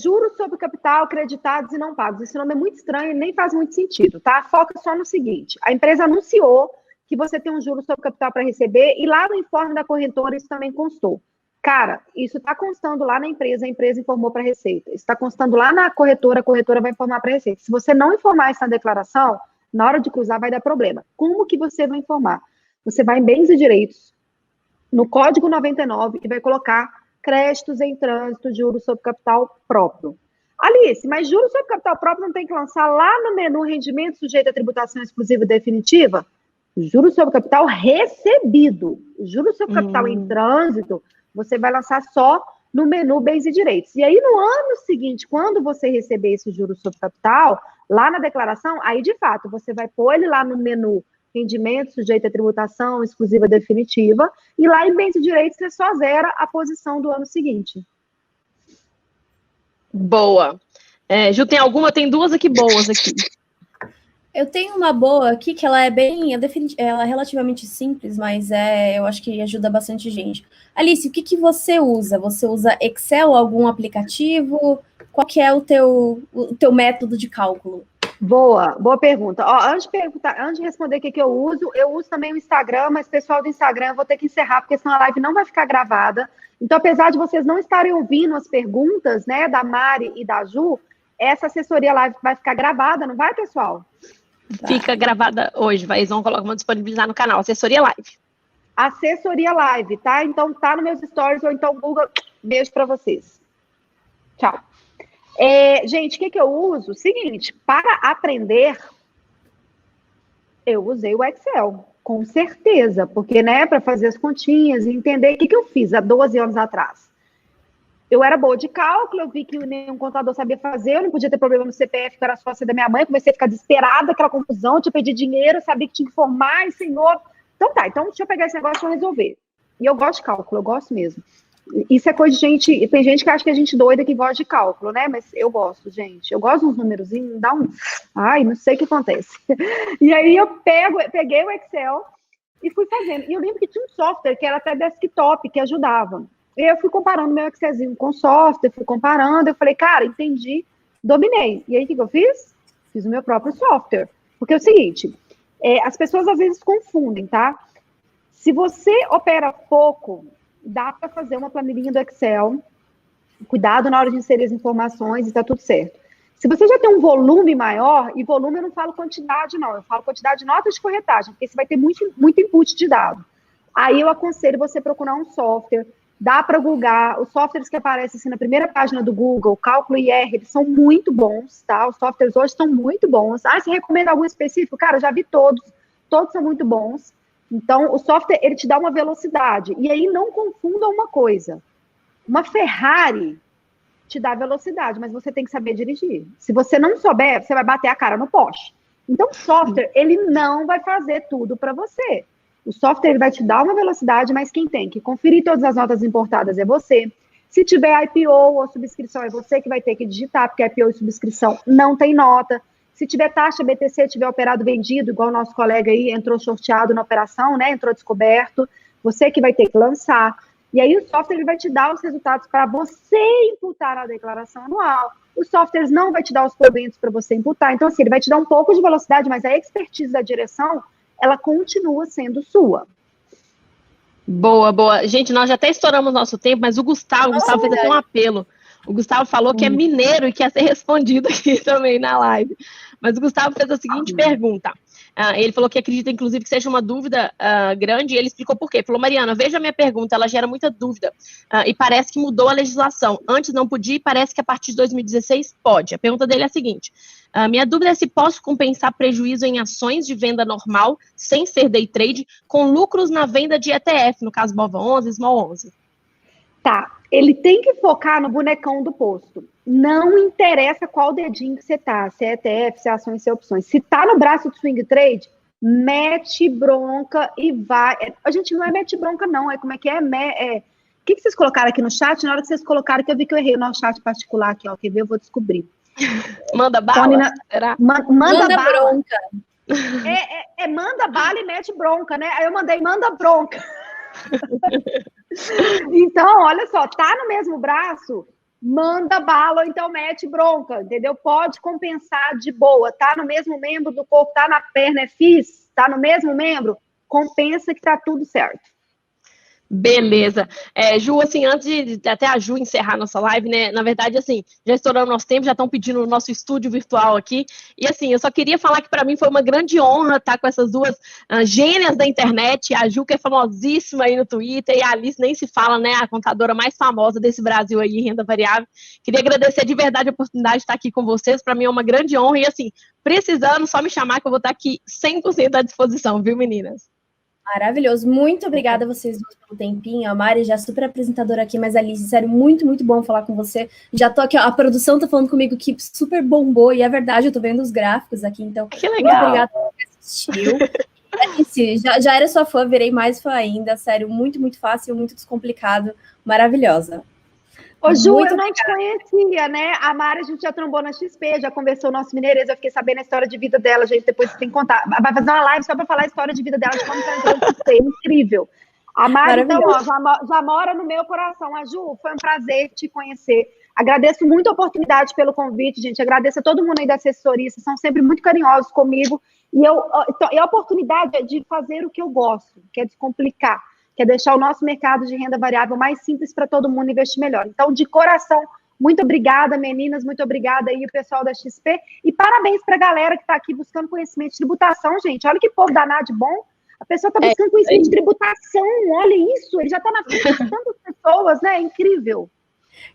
Juros sobre capital creditados e não pagos. Esse nome é muito estranho e nem faz muito sentido, tá? Foca só no seguinte: a empresa anunciou que você tem um juro sobre capital para receber e lá no informe da corretora isso também constou. Cara, isso está constando lá na empresa, a empresa informou para a Receita. Isso está constando lá na corretora, a corretora vai informar para a Receita. Se você não informar isso na declaração, na hora de cruzar vai dar problema. Como que você vai informar? Você vai em bens e direitos, no código 99 e vai colocar créditos em trânsito, juros sobre capital próprio. Alice, mas juros sobre capital próprio não tem que lançar lá no menu rendimento sujeito à tributação exclusiva e definitiva? Juros sobre capital recebido. Juros sobre capital em trânsito, você vai lançar só no menu bens e direitos. E aí, no ano seguinte, quando você receber esse juros sobre capital, lá na declaração, aí, de fato, você vai pôr ele lá no menu rendimento sujeito à tributação exclusiva definitiva, e lá em bens e direitos você só zera a posição do ano seguinte. Boa. Ju, tem alguma? Tem duas aqui boas aqui. Eu tenho uma boa aqui, que ela é ela é relativamente simples, mas eu acho que ajuda bastante gente. Alice, o que você usa? Você usa Excel, algum aplicativo? Qual que é o teu método de cálculo? Boa pergunta. Antes de responder o que eu uso também o Instagram, mas pessoal do Instagram, eu vou ter que encerrar, porque senão a live não vai ficar gravada. Então, apesar de vocês não estarem ouvindo as perguntas, né, da Mari e da Ju, essa assessoria live vai ficar gravada, não vai, pessoal? Fica gravada hoje, eles vão disponibilizar no canal, assessoria live. Assessoria live, tá? Então, tá nos meus stories, ou então Google, beijo para vocês. Tchau. Gente, o que eu uso? Seguinte, para aprender, eu usei o Excel, com certeza, porque, né, para fazer as continhas e entender o que eu fiz há 12 anos atrás. Eu era boa de cálculo, eu vi que nenhum contador sabia fazer, eu não podia ter problema no CPF, que era sócia da minha mãe, comecei a ficar desesperada, aquela confusão, tinha pedido dinheiro, sabia que tinha que informar, senhor. Então tá, deixa eu pegar esse negócio e resolver. E eu gosto de cálculo, eu gosto mesmo. Isso é coisa de gente, tem gente que acha que a gente doida que gosta de cálculo, né? Mas eu gosto, gente. Eu gosto de uns númerozinhos, ai, não sei o que acontece. E aí eu peguei o Excel e fui fazendo. E eu lembro que tinha um software que era até desktop, que ajudava. E eu fui comparando meu Excelzinho com o software, fui comparando, eu falei, cara, entendi, dominei. E aí o que eu fiz? Fiz o meu próprio software. Porque é o seguinte, as pessoas às vezes confundem, tá? Se você opera pouco, dá para fazer uma planilhinha do Excel, cuidado na hora de inserir as informações e tá tudo certo. Se você já tem um volume maior, e volume eu não falo quantidade não, eu falo quantidade de notas de corretagem, porque você vai ter muito input de dado. Aí eu aconselho você procurar um software, dá para googar, os softwares que aparecem assim na primeira página do Google, Cálculo IR, eles são muito bons, tá? Os softwares hoje são muito bons. Você recomenda algum específico? Cara, eu já vi todos são muito bons. Então, o software, ele te dá uma velocidade. E aí, não confunda uma coisa. Uma Ferrari te dá velocidade, mas você tem que saber dirigir. Se você não souber, você vai bater a cara no poste. Então, o software, ele não vai fazer tudo para você. O software, ele vai te dar uma velocidade, mas quem tem que conferir todas as notas importadas é você. Se tiver IPO ou subscrição, é você que vai ter que digitar, porque IPO e subscrição não tem nota. Se tiver taxa BTC, tiver operado vendido, igual o nosso colega aí, entrou sorteado na operação, né? Entrou descoberto, você que vai ter que lançar. E aí o software ele vai te dar os resultados para você imputar na declaração anual. Os softwares não vai te dar os proventos para você imputar. Então, assim, ele vai te dar um pouco de velocidade, mas a expertise da direção, ela continua sendo sua. Boa. Gente, nós já até estouramos nosso tempo, mas o Gustavo fez até um apelo. O Gustavo falou que é mineiro e quer ser respondido aqui também na live. Mas o Gustavo fez a seguinte pergunta. Ele falou que acredita, inclusive, que seja uma dúvida grande, e ele explicou por quê. Falou, Mariana, veja a minha pergunta, ela gera muita dúvida, e parece que mudou a legislação. Antes não podia, e parece que a partir de 2016 pode. A pergunta dele é a seguinte, minha dúvida é se posso compensar prejuízo em ações de venda normal, sem ser day trade, com lucros na venda de ETF, no caso BOVA 11, Small 11. Tá, ele tem que focar no bonecão do posto. Não interessa qual dedinho que você tá, se é ETF, se é ações, se é opções. Se tá no braço do swing trade, mete bronca e vai. A gente não é mete bronca, não. É como é que é? O que vocês colocaram aqui no chat? Na hora que vocês colocaram, que eu vi que eu errei no chat particular aqui, ó. Quer ver? Eu vou descobrir. Manda bala? Manda bala. Bronca. Manda bala e mete bronca, né? Aí eu mandei manda bronca. Então, olha só, tá no mesmo braço, manda bala ou então mete bronca, entendeu? Pode compensar de boa, tá no mesmo membro do corpo, tá na perna, é FIS, tá no mesmo membro, compensa que tá tudo certo. Beleza. Ju, assim, antes de até a Ju encerrar nossa live, né, na verdade, assim, já estourando nosso tempo, já estão pedindo o nosso estúdio virtual aqui, e assim, eu só queria falar que para mim foi uma grande honra estar com essas duas gênias da internet, a Ju, que é famosíssima aí no Twitter, e a Alice nem se fala, né, a contadora mais famosa desse Brasil aí, renda variável. Queria agradecer de verdade a oportunidade de estar aqui com vocês, para mim é uma grande honra, e assim, precisando, só me chamar que eu vou estar aqui 100% à disposição, viu, meninas? Maravilhoso. Muito obrigada a vocês dois pelo tempinho. A Mari já é super apresentadora aqui, mas Alice, sério, muito, muito bom falar com você. Já tô aqui, ó, a produção tá falando comigo que super bombou, e é verdade, eu tô vendo os gráficos aqui, então que legal. Muito obrigada por quem assistiu. Alice, já era sua fã, virei mais fã ainda, sério, muito, muito fácil, muito descomplicado, maravilhosa. Ô, Ju, muito eu não te conhecia, né? A Mari, a gente já trombou na XP, já conversou o nosso Mineirês, eu fiquei sabendo a história de vida dela, gente, depois você tem que contar. Vai fazer uma live só para falar a história de vida dela, de como tá entrando no XP, incrível. A Mari, então, ó, já mora no meu coração. A Ju, foi um prazer te conhecer. Agradeço muito a oportunidade pelo convite, gente. Agradeço a todo mundo aí da assessoria, vocês são sempre muito carinhosos comigo. E a oportunidade é de fazer o que eu gosto, que é descomplicar, que é deixar o nosso mercado de renda variável mais simples para todo mundo investir melhor. Então, de coração, muito obrigada, meninas, muito obrigada aí, o pessoal da XP, e parabéns para a galera que está aqui buscando conhecimento de tributação, gente. Olha que povo danado de bom. A pessoa está buscando conhecimento de tributação, olha isso, ele já está na frente de tantas pessoas, né? É incrível.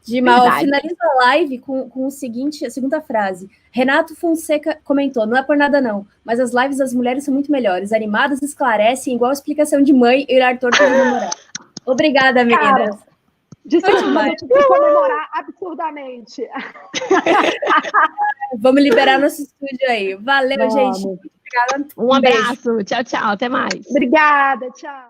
Dimal, finaliza a live com o seguinte, a segunda frase. Renato Fonseca comentou, não é por nada não, mas as lives das mulheres são muito melhores, animadas, esclarecem, igual a explicação de mãe e olhar torto de namorar. Obrigada, meninas. Desculpa, eu tive que comemorar absurdamente. Vamos liberar nosso estúdio aí. Valeu, gente. Muito obrigada. Um abraço. Tchau, tchau. Até mais. Obrigada. Tchau.